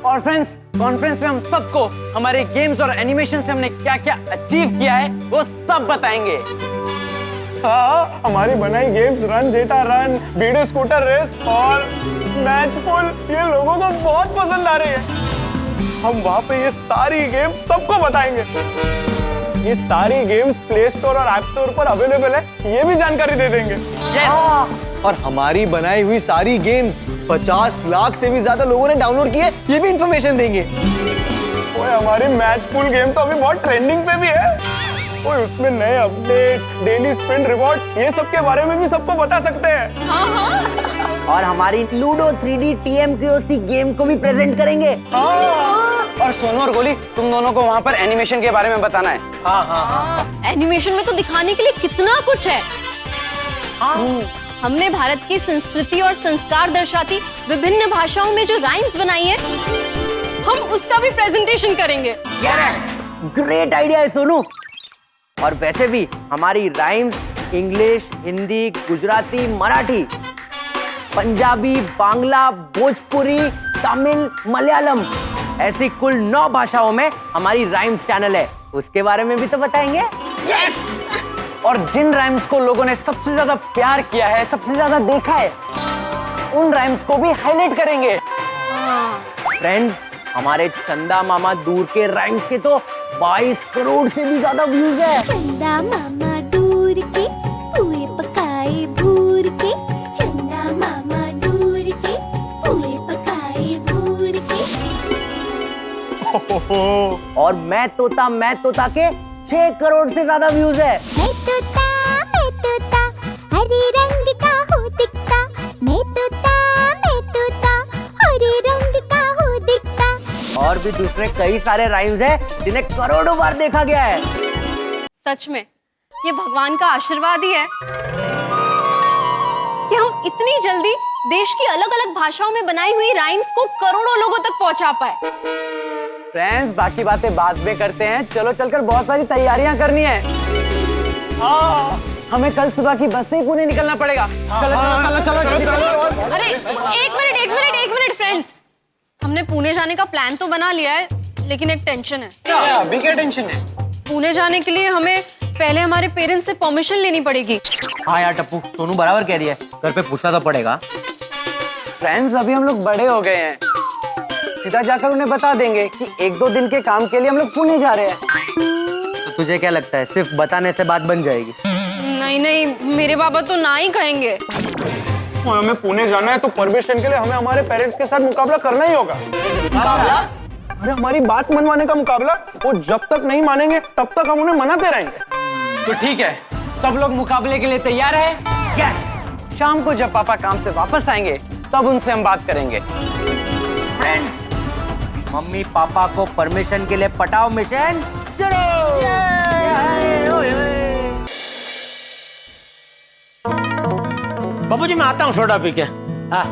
और फ्रेंड्स, कॉन्फ्रेंस में हम सबको हमारे गेम्स और एनिमेशन से हमने क्या क्या अचीव किया है वो सब बताएंगे। हाँ, हमारी बनाई गेम्स रन जेटा रन, बीडे स्कूटर रेस और मैच पुल ये लोगों को बहुत पसंद आ रही है। हम वहाँ पे ये सारी गेम्स सबको बताएंगे। ये सारी गेम्स प्ले स्टोर और ऐप स्टोर पर अवेलेबल है, ये भी जानकारी दे देंगे। और हमारी बनाई हुई सारी गेम्स 50 लाख से भी ज्यादा लोगों ने डाउनलोड की है, ये भी इंफॉर्मेशन देंगे। ओए, हमारी मैच पुल गेम तो अभी बहुत ट्रेंडिंग पे भी है। ओए, उसमें नए अपडेट्स, डेली स्पिन रिवॉर्ड, ये सब के बारे में भी सबको बता सकते हैं। हाँ हाँ। और हमारी लूडो 3D TMKOC गेम को भी प्रेजेंट करेंगे। और सोनू और गोली, तुम दोनों को वहाँ पर एनिमेशन के बारे में बताना है। हाँ हाँ। एनिमेशन में तो दिखाने के लिए कितना कुछ है। हमने भारत की संस्कृति और संस्कार दर्शाती विभिन्न भाषाओं में जो राइम्स बनाई है, हम उसका भी प्रेजेंटेशन करेंगे। ग्रेट आइडिया है सोनू। और वैसे भी हमारी राइम्स इंग्लिश, हिंदी, गुजराती, मराठी, पंजाबी, बांग्ला, भोजपुरी, तमिल, मलयालम ऐसी कुल 9 भाषाओं में हमारी राइम्स चैनल है, उसके बारे में भी तो बताएंगे। यस। और जिन राइम्स को लोगों ने सबसे ज्यादा प्यार किया है, सबसे ज्यादा देखा है, उन राइम्स को भी हाईलाइट करेंगे। फ्रेंड्स, हमारे चंदा मामा दूर के राइम्स के तो 22 करोड़ से भी ज्यादा व्यूज है। चंदा मामा दूर के पुए पकाए भूर के, चंदा मामा दूर के पुए पकाए भूर के। और मैं तोता के 6 करोड़ से ज्यादा व्यूज है। मैं तोता हरे रंग का हूँ दिखता, मैं तोता हरे रंग का हूँ दिखता। और भी दूसरे कई सारे राइम्स हैं जिन्हें करोड़ों बार देखा गया है। सच में ये भगवान का आशीर्वाद ही है कि हम इतनी जल्दी देश की अलग अलग भाषाओं में बनाई हुई राइम्स को करोड़ों लोगों तक पहुंचा पाए। फ्रेंड्स, बाकी बातें बाद में करते हैं, चलो चलकर बहुत सारी तैयारियां करनी है। हमें कल सुबह की बस से ही पुणे निकलना पड़ेगा। चलो अरे एक मिनट फ्रेंड्स, हमने पुणे जाने का प्लान तो बना लिया है, लेकिन एक टेंशन है। क्या? अभी क्या टेंशन है? पुणे जाने के लिए हमें पहले हमारे पेरेंट्स से परमिशन लेनी पड़ेगी। हाँ यार टप्पू, सोनू बराबर कह रही है, घर पे पूछना तो पड़ेगा। फ्रेंड्स, अभी हम लोग बड़े हो गए हैं, सीधा जाकर उन्हें बता देंगे कि 1-2 दिन के काम के लिए हम लोग पुणे जा रहे हैं। तो तुझे क्या लगता है, सिर्फ बताने से बात बन जाएगी? नहीं, मेरे बाबा तो ना ही कहेंगे। हमें पुणे जाना है तो परमिशन के लिए हमें हमारे पेरेंट्स के साथ मुकाबला करना ही होगा। मुकाबला? अरे हमारी बात मनवाने का मुकाबला, वो जब तक नहीं मानेंगे तब तक हम उन्हें मनाते रहेंगे। तो ठीक है, सब लोग मुकाबले के लिए तैयार है? यस। शाम को जब पापा काम से वापस आएंगे तब उनसे हम बात करेंगे। फ्रेंड्स, मम्मी पापा को परमिशन के लिए पटाओ मिशन शुरू। बाबूजी मैं आता हूँ सोडा पी के। हाँ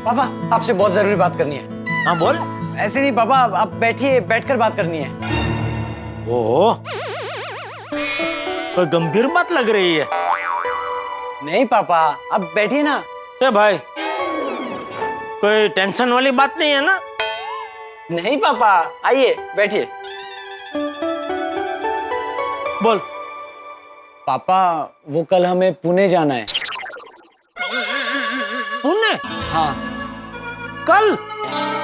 पापा आपसे बहुत जरूरी बात करनी है। हाँ बोल। ऐसे नहीं पापा, आप बैठिए, बैठकर बात करनी है। ओह कोई गंभीर बात लग रही है। नहीं पापा आप बैठिए ना। भाई कोई टेंशन वाली बात नहीं है ना? नहीं पापा आइए बैठिए। बोल। पापा वो कल हमें पुणे जाना है। पुणे? हाँ। कल?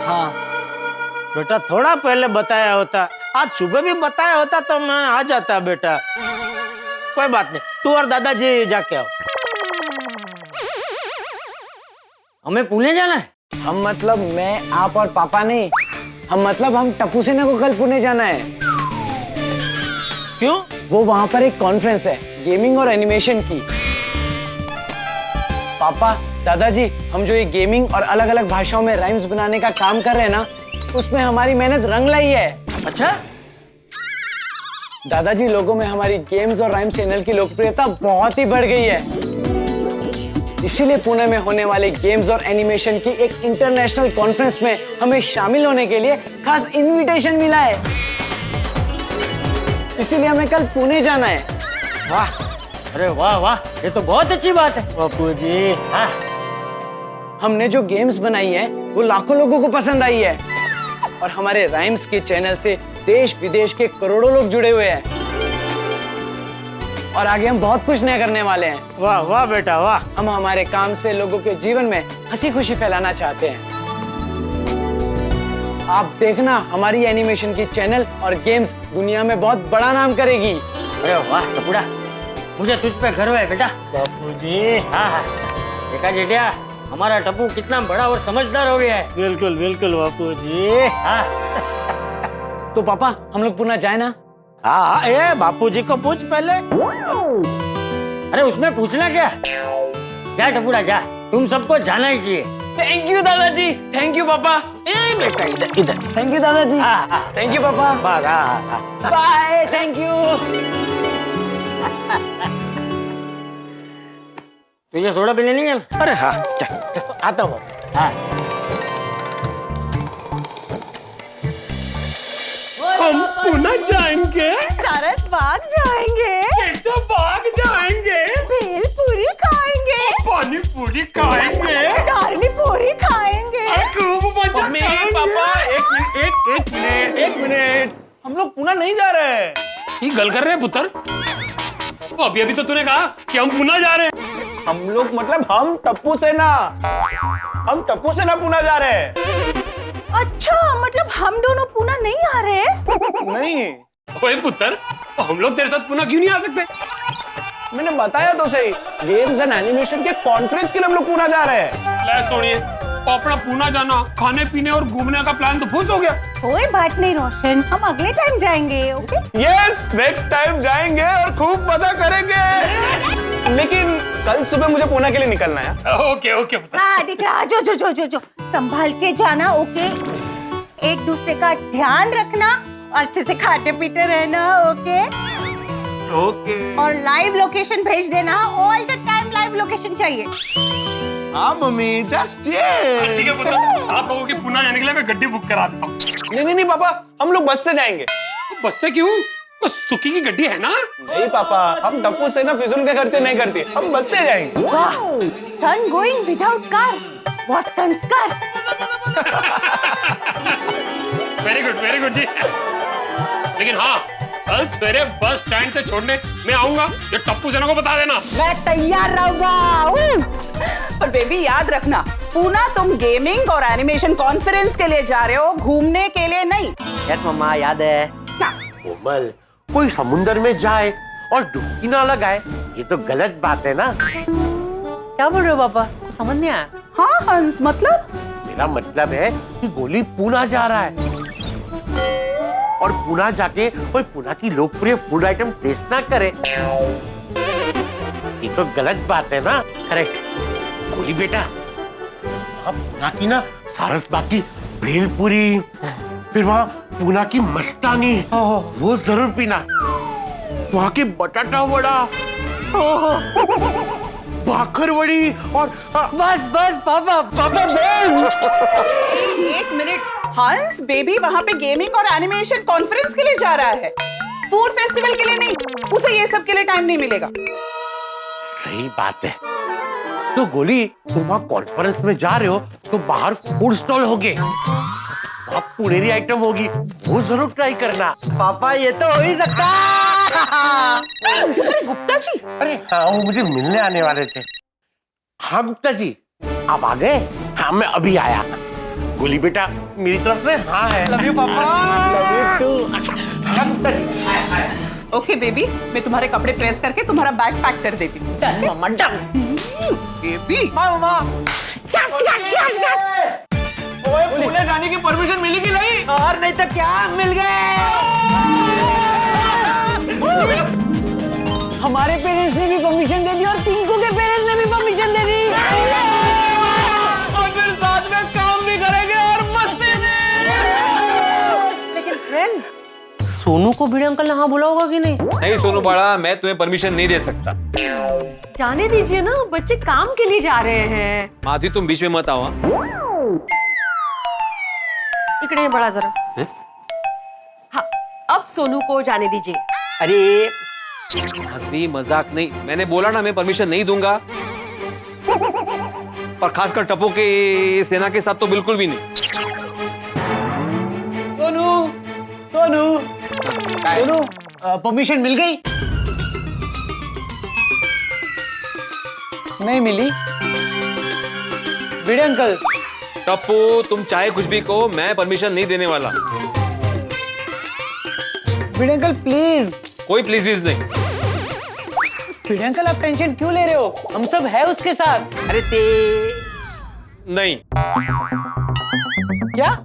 हाँ। बेटा थोड़ा पहले बताया होता, आज सुबह भी बताया होता तो मैं आ जाता बेटा। कोई बात नहीं, तू और दादाजी जाके आओ। हमें पुणे जाना है? हम मतलब मैं, आप और पापा नहीं, हम मतलब हम टप्पू सेना को कल पुणे जाना है। क्यों? वो वहाँ पर एक कॉन्फ्रेंस है गेमिंग और एनिमेशन की। पापा दादाजी हम जो ये गेमिंग और अलग अलग भाषाओं में राइम्स बनाने का काम कर रहे हैं ना, उसमें हमारी मेहनत रंग लाई है। अच्छा? दादाजी लोगों में हमारी गेम्स और राइम्स चैनल की लोकप्रियता बहुत ही बढ़ गई है। इसीलिए पुणे में होने वाले गेम्स और एनिमेशन की एक इंटरनेशनल कॉन्फ्रेंस में हमें शामिल होने के लिए खास इनविटेशन मिला है। इसीलिए हमें कल पुणे जाना है। वाह, अरे वाह वाह, ये तो बहुत अच्छी बात है बापू जी। हाँ। हमने जो गेम्स बनाई है वो लाखों लोगों को पसंद आई है और हमारे राइम्स के चैनल से देश विदेश के करोड़ों लोग जुड़े हुए हैं और आगे हम बहुत कुछ नया करने वाले हैं। वाह वाह बेटा वाह। हम हमारे काम से लोगों के जीवन में हंसी खुशी फैलाना चाहते हैं। आप देखना हमारी एनिमेशन की चैनल और गेम्स दुनिया में बहुत बड़ा नाम करेगी। अरे वाह टपुड़ा, मुझे तुझ पे गर्व है बेटा। बापूजी। हाँ हाँ, देखा जेठिया हमारा टप्पू कितना बड़ा और समझदार हो गया है। बिल्कुल बिल्कुल बापूजी। हाँ। तो पापा हम लोग पुणे जाए ना? हाँ, ए बापूजी को पूछ पहले। अरे उसमें पूछना क्या? जा टपुड़ा जा, तुम सबको जाना ही चाहिए। थैंक यू दादाजी। थैंक यू पापा। ए बेटा इधर इधर। थैंक यू दादाजी। थैंक यू पापा। बाय। Thank you. तुझे सोडा पीने नहीं है? अरे हाँ चल आता हूँ। हाँ। हम पुणे जाएंगे, सारस बाग जाएंगे, कैसे बाग जाएंगे, भेलपुरी खाएंगे, पानी पूरी खाएंगे, दाली पूरी खाएंगे, खूब मजा करेंगे। पापा एक मिनट, हम लोग पुणे नहीं जा रहे हैं। ये गल कर रहे हैं पुत्र। अभी अभी तो तूने कहा कि हम पुणे जा रहे हैं। हम लोग मतलब हम टप्पू सेना पुणे जा रहे हैं। अच्छा मतलब हम दोनों पुणे नहीं आ रहे? नहीं। ओए पुत्र, हम लोग तेरे साथ पुणे क्यों नहीं आ सकते? मैंने बताया तो सही, गेम्स एंड एनिमेशन के कॉन्फ्रेंस के लिए हम लोग पुणे जा रहे हैं। ले सुनिए, अपना पुणे जाना, खाने पीने और घूमने का प्लान तो फुस हो गया। कोई बात नहीं रोशन, हम अगले टाइम जाएंगे। ओके? यस, नेक्स्ट टाइम जाएंगे और खूब मजा करेंगे। लेकिन कल सुबह मुझे पुणे के लिए निकलना है। ओके ओके पुत्र। हाँ दिख रहा, जो संभाल के जाना। ओके? एक दूसरे का ध्यान रखना और अच्छे से खाते पीते रहना। ओके? ओके। और लाइव लोकेशन भेज देना। All the time live location चाहिए। हाँ मम्मी, जस्ट ठीक है पुत्र, आप लोगों के पुणे जाने के लिए मैं गड्डी बुक कराता हूँ। नहीं पापा, हम लोग बस से जाएंगे। बस से क्यों? बस सुखी की गड्डी है ना? नहीं पापा, हम टप्पू से ना फिजूल के खर्चे नहीं करते, हम बस से जाएंगे। वाह, सन गोइंग विदाउट कार, व्हाट संस्कार। वेरी गुड जी। लेकिन हाँ, कल सवेरे बस स्टैंड से छोड़ने मैं आऊंगा, ये टप्पू सेना को बता देना। मैं तैयार रहूंगा। पर बेबी याद रखना, पुणे तुम गेमिंग और एनिमेशन कॉन्फ्रेंस के लिए जा रहे हो, घूमने के लिए नहीं। यस मम्मा याद है। कोमल, कोई समुंदर में जाए और डुबकी ना लगाए, ये तो गलत बात है ना? क्या बोल रहे हो पापा? समझ नहीं आया। हाँ हंस, मतलब? मेरा मतलब है कि गोली पुणे जा रहा है और पुणे जाके कोई पुणे की लोकप्रिय फूड आइटम टेस्ट ना करे, ये तो गलत बात है ना? करेक्ट। गोली बेटा, वहाँ पुणे की ना सारस बाग की भेलपुरी, फिर वहाँ पुणे की मस्तानी, वो जरूर पीना। वहाँ के बटाटा वड़ा, बाखरवड़ी और बस बस पापा पापा बस। एक मिनट, हंस बेबी वहाँ पे गेमिंग और एनिमेशन कॉन्फ्रेंस के लिए जा रहा है, फूड फेस्टिवल के लिए नहीं। उसे ये सब के लिए टाइम नहीं मिलेगा। सही बात है। तो गोली, तुम वहाँ कॉन्फ्रेंस में जा रहे हो तो बाहर फूड स्टॉल होंगे, वहाँ पुनेरी आइटम होगी, वो जरूर ट्राई करना। पापा ये तो हो ही सकता। अरे गुप्ता जी, अरे हाँ, वो मुझे मिलने आने वाले थे। हाँ गुप्ता जी, आप आ गए? हाँ मैं अभी आया। गोली बेटा, मेरी तरफ से हाँ है। लव यू पापा। Love you too. हाँ गुप्ता जी। ओके बेबी, मैं तुम्हारे कपड़े प्रेस करके तुम्हारा बैग पैक कर देती हूँ। डन मम्मा डन। बेबी मामा पुणे जाने की परमिशन मिली कि नहीं? और नहीं तो क्या मिल गए। हमारे पेरेंट्स ने भी परमिशन दे दी और टिंकू के पेरेंट्स ने भी परमिशन दे दी। और फिर साथ में काम भी करेंगे और मस्ती भी। लेकिन फ्रेंड्स, सोनू को भिड़े अंकल ने हाँ बोला होगा कि नहीं? नहीं सोनू बाड़ा, मैं तुम्हें परमिशन नहीं दे सकता। जाने दीजिए ना, बच्चे काम के लिए जा रहे हैं। माधवी तुम बीच में मत आओ। इकड़े हैं बड़ा जरा। हाँ, अब सोनू को जाने दीजिए। अरे माधवी मजाक नहीं, मैंने बोला ना मैं परमिशन नहीं दूंगा। और खासकर टप्पू के सेना के साथ तो बिल्कुल भी नहीं। सोनू सोनू सोनू परमिशन मिल गई? नहीं मिली। भिड़े अंकल, टप्पू तुम चाहे कुछ भी कहो, मैं परमिशन नहीं देने वाला। भिड़े अंकल प्लीज। कोई प्लीज वीज नहीं। भिड़े अंकल आप टेंशन क्यों ले रहे हो? हम सब है उसके साथ। अरे ते नहीं। क्या?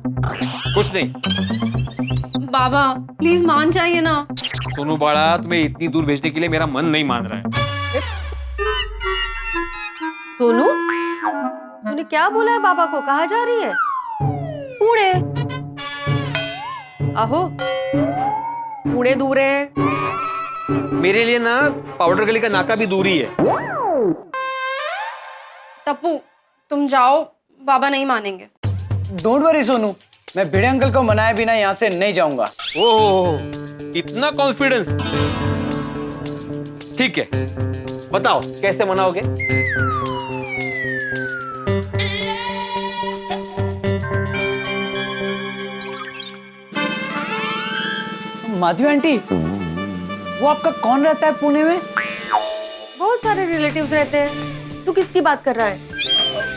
कुछ नहीं। बाबा प्लीज मान जाइए ना। सोनू बाड़ा, तुम्हें इतनी दूर भेजने के लिए मेरा मन नहीं मान रहा है। सोनू, तूने क्या बोला है बाबा को? कहाँ जा रही है? पुणे। आहो, पुणे दूर है। मेरे लिए ना पाउडर गली का नाका भी दूरी है। टप्पू तुम जाओ, बाबा नहीं मानेंगे। डोंट वरी सोनू, मैं भिड़े अंकल को मनाए बिना यहाँ से नहीं जाऊंगा। ओह, इतना कॉन्फिडेंस। ठीक है, बताओ कैसे मनाओगे? माधवी आंटी, वो आपका कौन रहता है पुणे में? बहुत सारे रिलेटिव्स रहते हैं। तू किसकी बात कर रहा है?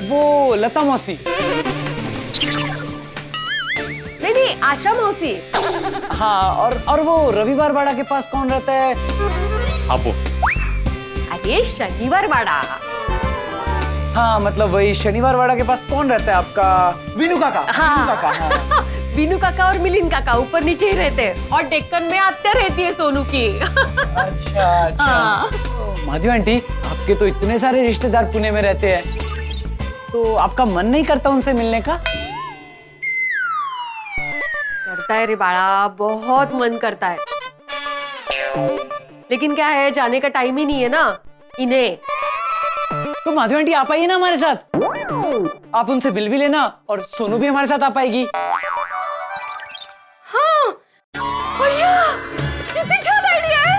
वो लता मौसी। नहीं, आशा मौसी। हाँ, और वो रविवार बाड़ा के पास कौन रहता है? आपो। अरे शनिवार बाड़ा। हाँ, मतलब वही शनिवार वाड़ा के पास कौन रहता है आपका? वीनू काका। हाँ। वीनू काका, हाँ। वीनू काका और मिलिंद काका ऊपर नीचे ही रहते हैं, और डेक्कन में आत्या रहती है सोनू की। अच्छा अच्छा। माधवी आंटी, आपके तो इतने सारे रिश्तेदार पुणे में रहते हैं, तो आपका मन नहीं करता उनसे मिलने का? करता है रे बाड़ा, बहुत मन करता है, लेकिन क्या है, जाने का टाइम ही नहीं है ना इन्हें। तो माधवी आंटी आप आइए ना हमारे साथ, आप उनसे बिल भी लेना और सोनू भी हमारे साथ आ पाएगी। हाँ, भैया कितनी अच्छा आइडिया है।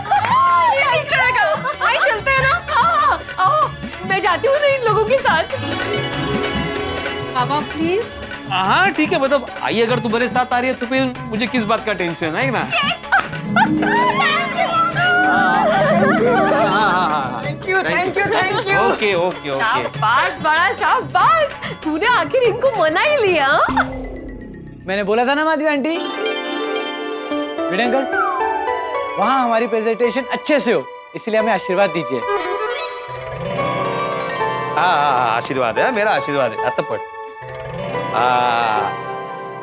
यही करेगा। आई चलते हैं ना। हाँ, आओ, मैं जाती हूँ इन लोगों के साथ। बाबा प्लीज। हाँ ठीक है, मतलब आइए, अगर तू मेरे साथ आ रही है तो फिर मुझे किस बात का टेंशन है ना? Thank you. Okay okay okay. शाबाश बड़ा शाबाश, तूने आखिर इनको मना ही लिया। मैंने बोला था ना माधवी आंटी। भिड़े अंकल, वहाँ हमारी प्रेजेंटेशन अच्छे से हो, इसलिए हमें आशीर्वाद दीजिए। हाँ, आशीर्वाद है, मेरा आशीर्वाद है। आता पढ़।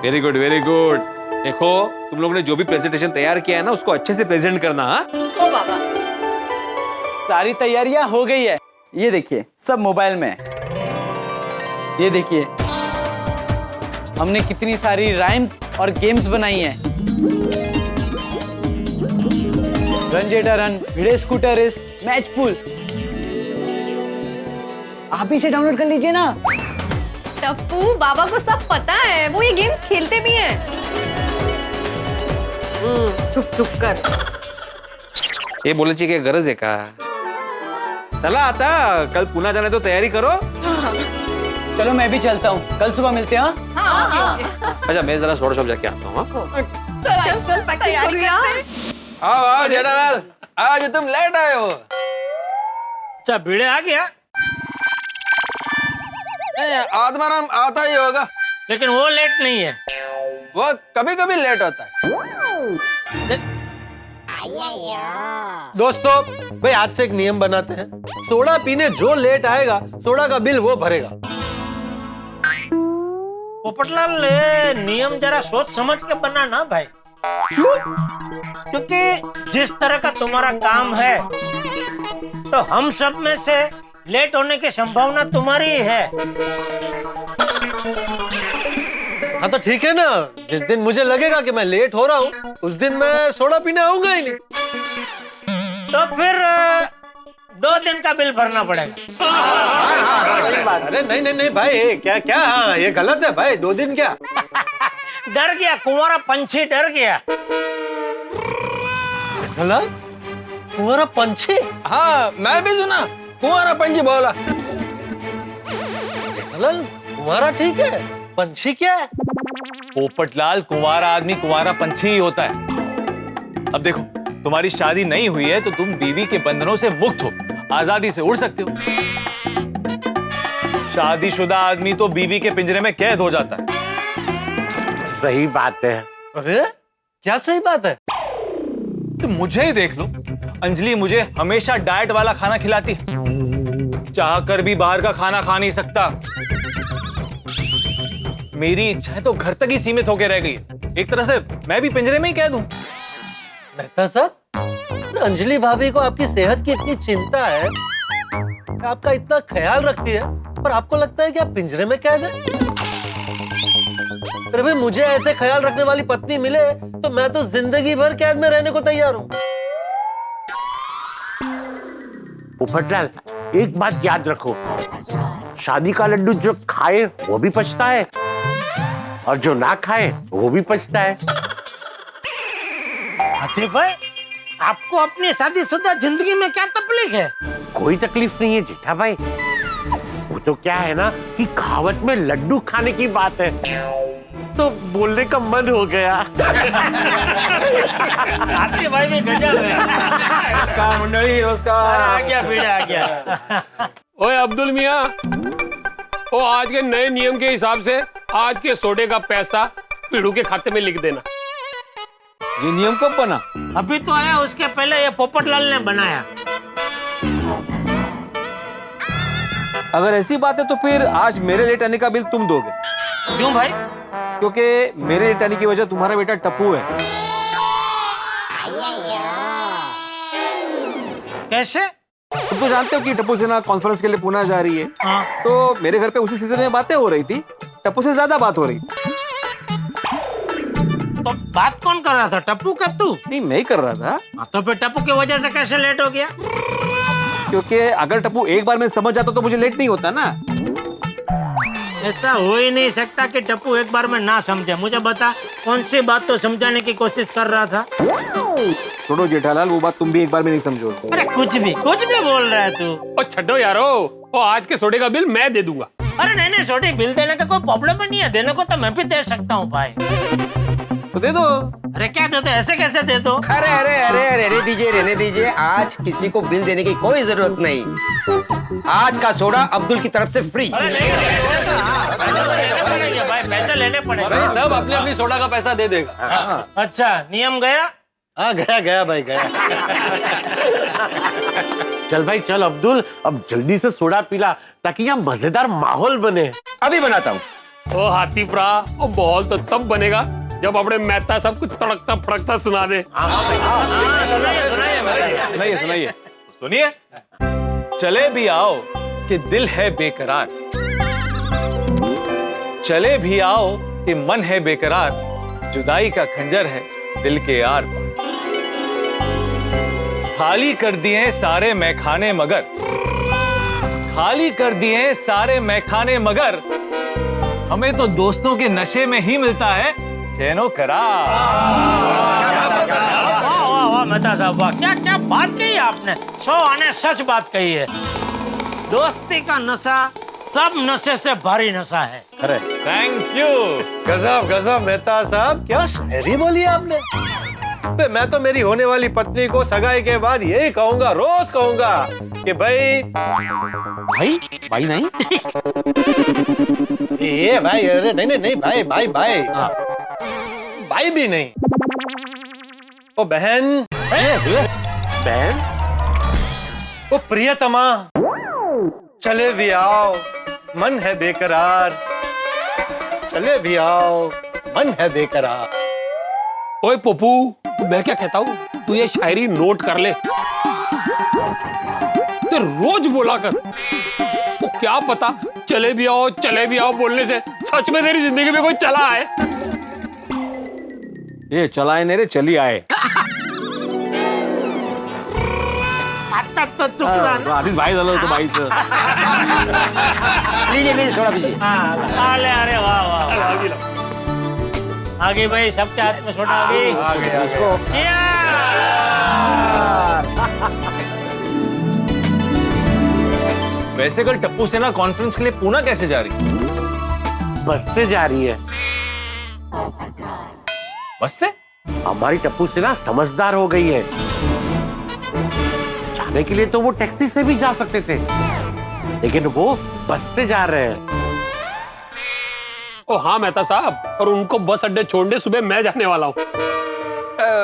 Very good very good. देखो, तुम लोगों ने जो भी प्रेजेंटेशन तैयार किया है ना, उसको अच्छे से प्रेजेंट करना। हाँ ओ बाबा, सारी तैयारियां हो गई है। ये देखिए, सब मोबाइल में है। ये देखिए, हमने कितनी सारी राइम्स और गेम्स बनाई हैं। रन जेटा रन, भिड़े स्कूटर रेस, मैच पूल। आप ही से डाउनलोड कर लीजिए ना। टप्पू, बाबा को सब पता है, वो ये गेम्स खेलते भी हैं। चुप चुप कर। हे बोलायची काही गरज आहे का? चला आता, कल पुन्हा जाने तो तैयारी करो। चलो मैं भी चलता हूँ, कल सुबह मिलते हैं। अच्छा मैं जरा सोडा शॉप जाके आता हूँ। आओ आओ जेठालाल, आज तुम लेट आए हो। अच्छा भिड़े आ गया। आत्माराम आता ही होगा, लेकिन वो लेट नहीं है, वो कभी कभी लेट होता है। दोस्तों भाई आज से एक नियम बनाते हैं, सोडा पीने जो लेट आएगा सोडा का बिल वो भरेगा। पोपटलाल, ये नियम जरा सोच समझ के बना ना भाई। क्यों? क्योंकि जिस तरह का तुम्हारा काम है तो हम सब में से लेट होने की संभावना तुम्हारी ही है। हाँ तो ठीक है ना, जिस दिन मुझे लगेगा कि मैं लेट हो रहा हूँ उस दिन मैं सोडा पीने आऊंगा ही नहीं। तो फिर 2 दिन का बिल भरना पड़ेगा। अरे नहीं नहीं नहीं भाई, क्या क्या, हाँ ये गलत है भाई, 2 दिन क्या। डर गया कुंवारा पंछी, डर गया। जेठालाल, कुंवारा पंछी? हाँ मैं भी सुना, कुंवारा पंछी बोला। जेठालाल कुंवारा ठीक है, पंछी क्या है? पोपटलाल, कुंवारा आदमी कुंवारा पंछी ही होता है। अब देखो, तुम्हारी शादी नहीं हुई है तो तुम बीवी के बंधनों से मुक्त हो, आजादी से उड़ सकते हो। शादीशुदा आदमी तो बीवी के पिंजरे में कैद हो जाता है। सही बात है। अरे क्या सही बात है? तो मुझे ही देख लो, अंजलि मुझे हमेशा डाइट वाला खाना खिलाती है, चाहकर भी बाहर का खाना खा नहीं सकता। मेरी इच्छा तो घर तक ही सीमित होकर रह गई है। एक तरह से मैं भी पिंजरे में ही कैद हूं। मेहता साहब, अंजलि भाभी को आपकी सेहत की इतनी चिंता है, आपका इतना ख्याल रखती है, पर आपको लगता है कि आप पिंजरे में कैद है? अरे भाई मुझे ऐसे ख्याल रखने वाली पत्नी मिले तो मैं तो जिंदगी भर कैद में रहने को तैयार हूँ। पोपटलाल, एक बात याद रखो, शादी का लड्डू जो खाए वो भी पछता है और जो ना खाए वो भी पछता है। अरे भाई, आपको अपनी शादीशुदा जिंदगी में क्या तकलीफ है? कोई तकलीफ नहीं है जेठा भाई, वो तो क्या है ना कि कहावत में लड्डू खाने की बात है तो बोलने का मन हो गया। आते भाई भी गजब है। नमस्कार मंडली, नमस्कार। आ गया भिड़े, आ गया। ओए अब्दुल मियाँ, ओ आज के नए नियम के हिसाब से आज के सोडे का पैसा पीड़ू के खाते में लिख देना। ये नियम कब बना? अभी तो आया, उसके पहले ये पोपटलाल ने बनाया। अगर ऐसी बात है तो फिर आज मेरे लेट आने का बिल तुम दोगे। क्यों भाई? क्योंकि मेरे लेट आने की वजह तुम्हारा बेटा टप्पू है। कैसे? तुम तो जानते हो कि टप्पू सेना कॉन्फ्रेंस के लिए पुणे जा रही है। तो मेरे घर पे उसी सीजन में बातें हो रही थी, टप्पू से ज्यादा बात हो रही थी। तो बात कौन कर रहा था, टप्पू का तू? नहीं मैं ही कर रहा था। तो फिर टप्पू की वजह से कैसे लेट हो गया? क्योंकि अगर टप्पू एक बार में समझ जाता तो मुझे लेट नहीं होता ना। ऐसा हो ही नहीं सकता कि टप्पू एक बार में ना समझे। मुझे बता, कौन सी बात तो समझाने की कोशिश कर रहा था? छोड़ो जेठालाल, वो बात तुम भी एक बार में नहीं समझोगे। अरे कुछ भी बोल रहा है तू। ओ छड्डो यारो, ओ आज के सोडे का बिल मैं दे दूंगा। अरे नहीं नहीं, सोडे बिल देने का कोई प्रॉब्लम नहीं है, देने को तो मैं भी दे सकता हूँ भाई। तो दे दो। अरे क्या दे दो, ऐसे कैसे दे दो? अरे अरे अरे रहने दीजिए, आज किसी को बिल देने की कोई जरूरत नहीं। आज का सोडा अब्दुल की तरफ से फ्री। भाई पैसे लेने पड़ेगा। भाई सब अपने अपनी सोडा का पैसा दे देगा। अच्छा नियम गया? हाँ गया गया भाई गया। चल भाई चल अब्दुल, अब जल्दी से सोडा पिला ताकि यहाँ मजेदार माहौल बने। अभी बनाता हूँ। ओ हाथी प्रा, ओ माहौल तो तब बनेगा जब अपने मेहता सब कुछ तड़कता फड़कता सुना दे। सुनाइए सुनाइए। सुनिए, चले भी आओ कि दिल है बेकरार, चले भी आओ कि मन है बेकरार, जुदाई का खंजर है दिल के आर पार। खाली कर दिए सारे मैखाने मगर खाली कर दिए सारे मैखाने, मगर हमें तो दोस्तों के नशे में ही मिलता है चैनो करार। वाह वाह वाह मेहता साहब, वाह क्या क्या बात कही आपने, 100 आने सच बात कही है। दोस्ती का नशा सब नशे से भारी नशा है। Thank you. गजब गजब मेहता साहब, क्या शायरी बोली आपने। बे, मैं तो मेरी होने वाली पत्नी को सगाई के बाद यही कहूंगा, रोज कहूंगा कि भाई भाई भाई नहीं ये भाई, अरे नहीं नहीं नहीं भाई भाई भाई भाई भी नहीं, ओ बहन बहन, ओ प्रियतमा, चले भी आओ मन है बेकरार, चले भी आओ मन है बेकरार। ओए पप्पू, मैं क्या कहता हूँ, तू ये शायरी नोट कर ले, तो रोज बोला कर। तो क्या पता चले भी आओ बोलने से सच में तेरी जिंदगी में कोई चला आए। ये चलाए नहीं रे, चली आए। आता तो चुकला ना। आधीच भाई झालं होतं बाईचं। लीजिए सोडा पीजिए। अरे अरे वाह वाह, आगे भाई, सबके हाथ में सोडा आ गई। वैसे कल टप्पू सेना कॉन्फ्रेंस के लिए पूना कैसे जा रही? बस से जा रही है। बस से? हमारी टप्पू सेना समझदार हो गई है। जाने के लिए तो वो टैक्सी से भी जा सकते थे, लेकिन वो बस से जा रहे हैं। ओ हाँ मेहता साहब, और उनको बस अड्डे छोड़ने सुबह मैं जाने वाला हूँ।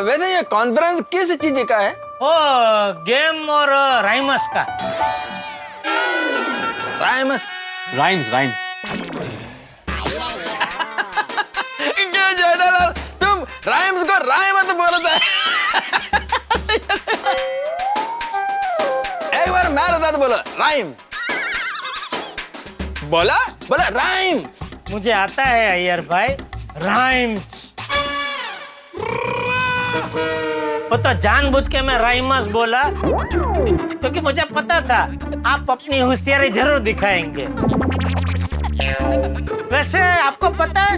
वैसे ये कॉन्फ्रेंस किस चीज का है? ओ गेम और राइमस का। राइमस? Rhymes rhymes. क्या जेठालाल, तुम राइम्स को राइमत बोलता है? एक बार मेरे साथ बोलो, राइम्स। बोला बोला राइम्स। मुझे आता है अय्यर भाई, राइम्स। वो तो जानबूझ के मैं राइमस बोला, क्योंकि मुझे पता था आप अपनी होशियारी जरूर दिखाएंगे। वैसे आपको पता है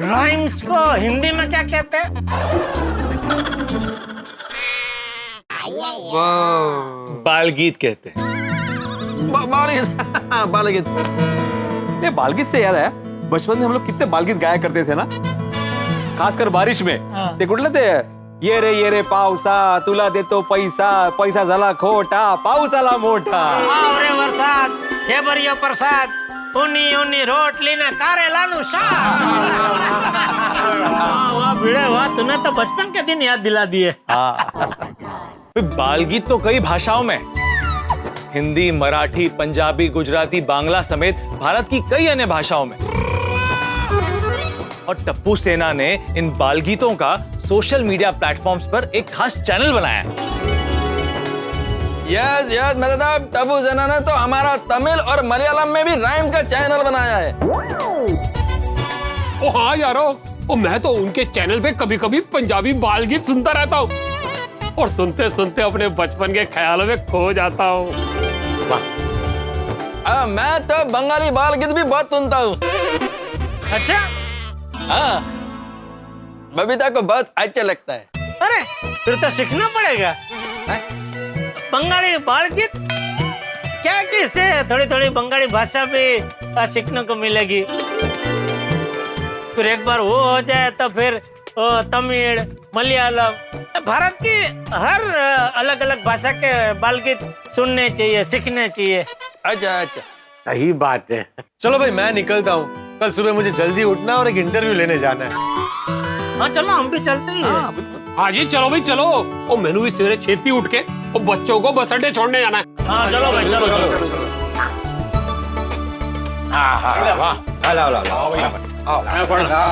राइम्स को हिंदी में क्या कहते हैं? बाल गीत कहते हैं। बाल गीत। ये बाल गीत से याद है, बचपन में हम लोग कितने बाल गीत गाया करते थे ना, खासकर बारिश में। ते कुठले ते, ये रे पावसा तुला देतो पैसा, पैसा झाला खोटा पाऊस आला मोठा। आवरे वरसाद हे बरियो प्रसाद, उन्नी उन्नी रोटली ने कारेलानु शाक। वाह भिड़े वाह, तूने तो बचपन के दिन याद दिला दिए। बाल गीत तो कई भाषाओं में, हिंदी, मराठी, पंजाबी, गुजराती, बांग्ला समेत भारत की कई अन्य भाषाओं में। और टप्पू सेना ने इन बाल गीतों का सोशल मीडिया प्लेटफॉर्म्स पर एक खास चैनल बनाया है। यस यस, मतलब टप्पू सेना ने तो हमारा तमिल और मलयालम में भी राइम का चैनल बनाया है। ओ हाँ यारो, ओ मैं तो उनके चैनल पे कभी कभी पंजाबी बाल गीत सुनता रहता हूँ, और सुनते सुनते अपने बचपन के ख्यालों में खो जाता हूँ। मैं तो बंगाली बाल गीत भी बहुत सुनता हूँ। अच्छा? हाँ, बबीता को बहुत अच्छा लगता है। अरे फिर तो सीखना पड़ेगा बंगाली बाल गीत। क्या किससे थोड़ी थोड़ी बंगाली भाषा भी सीखने को मिलेगी। फिर एक बार वो हो जाए तो फिर तमिल, मलयालम, भारत की हर अलग अलग भाषा के बाल गीत सुनने चाहिए, सीखने चाहिए। अच्छा अच्छा, सही बात है। चलो भाई मैं निकलता हूँ, कल सुबह मुझे जल्दी उठना और एक इंटरव्यू लेने जाना है। हाँ चलो, हम भी चलते ही हैं। हाँ जी चलो भाई चलो। ओ मैंने भी सवेरे छेती उठ के और बच्चों को बस अड्डे छोड़ने जाना है। हाँ चलो भाई चलो चलो। हाँ हाँ वाह, ला ला ला ला।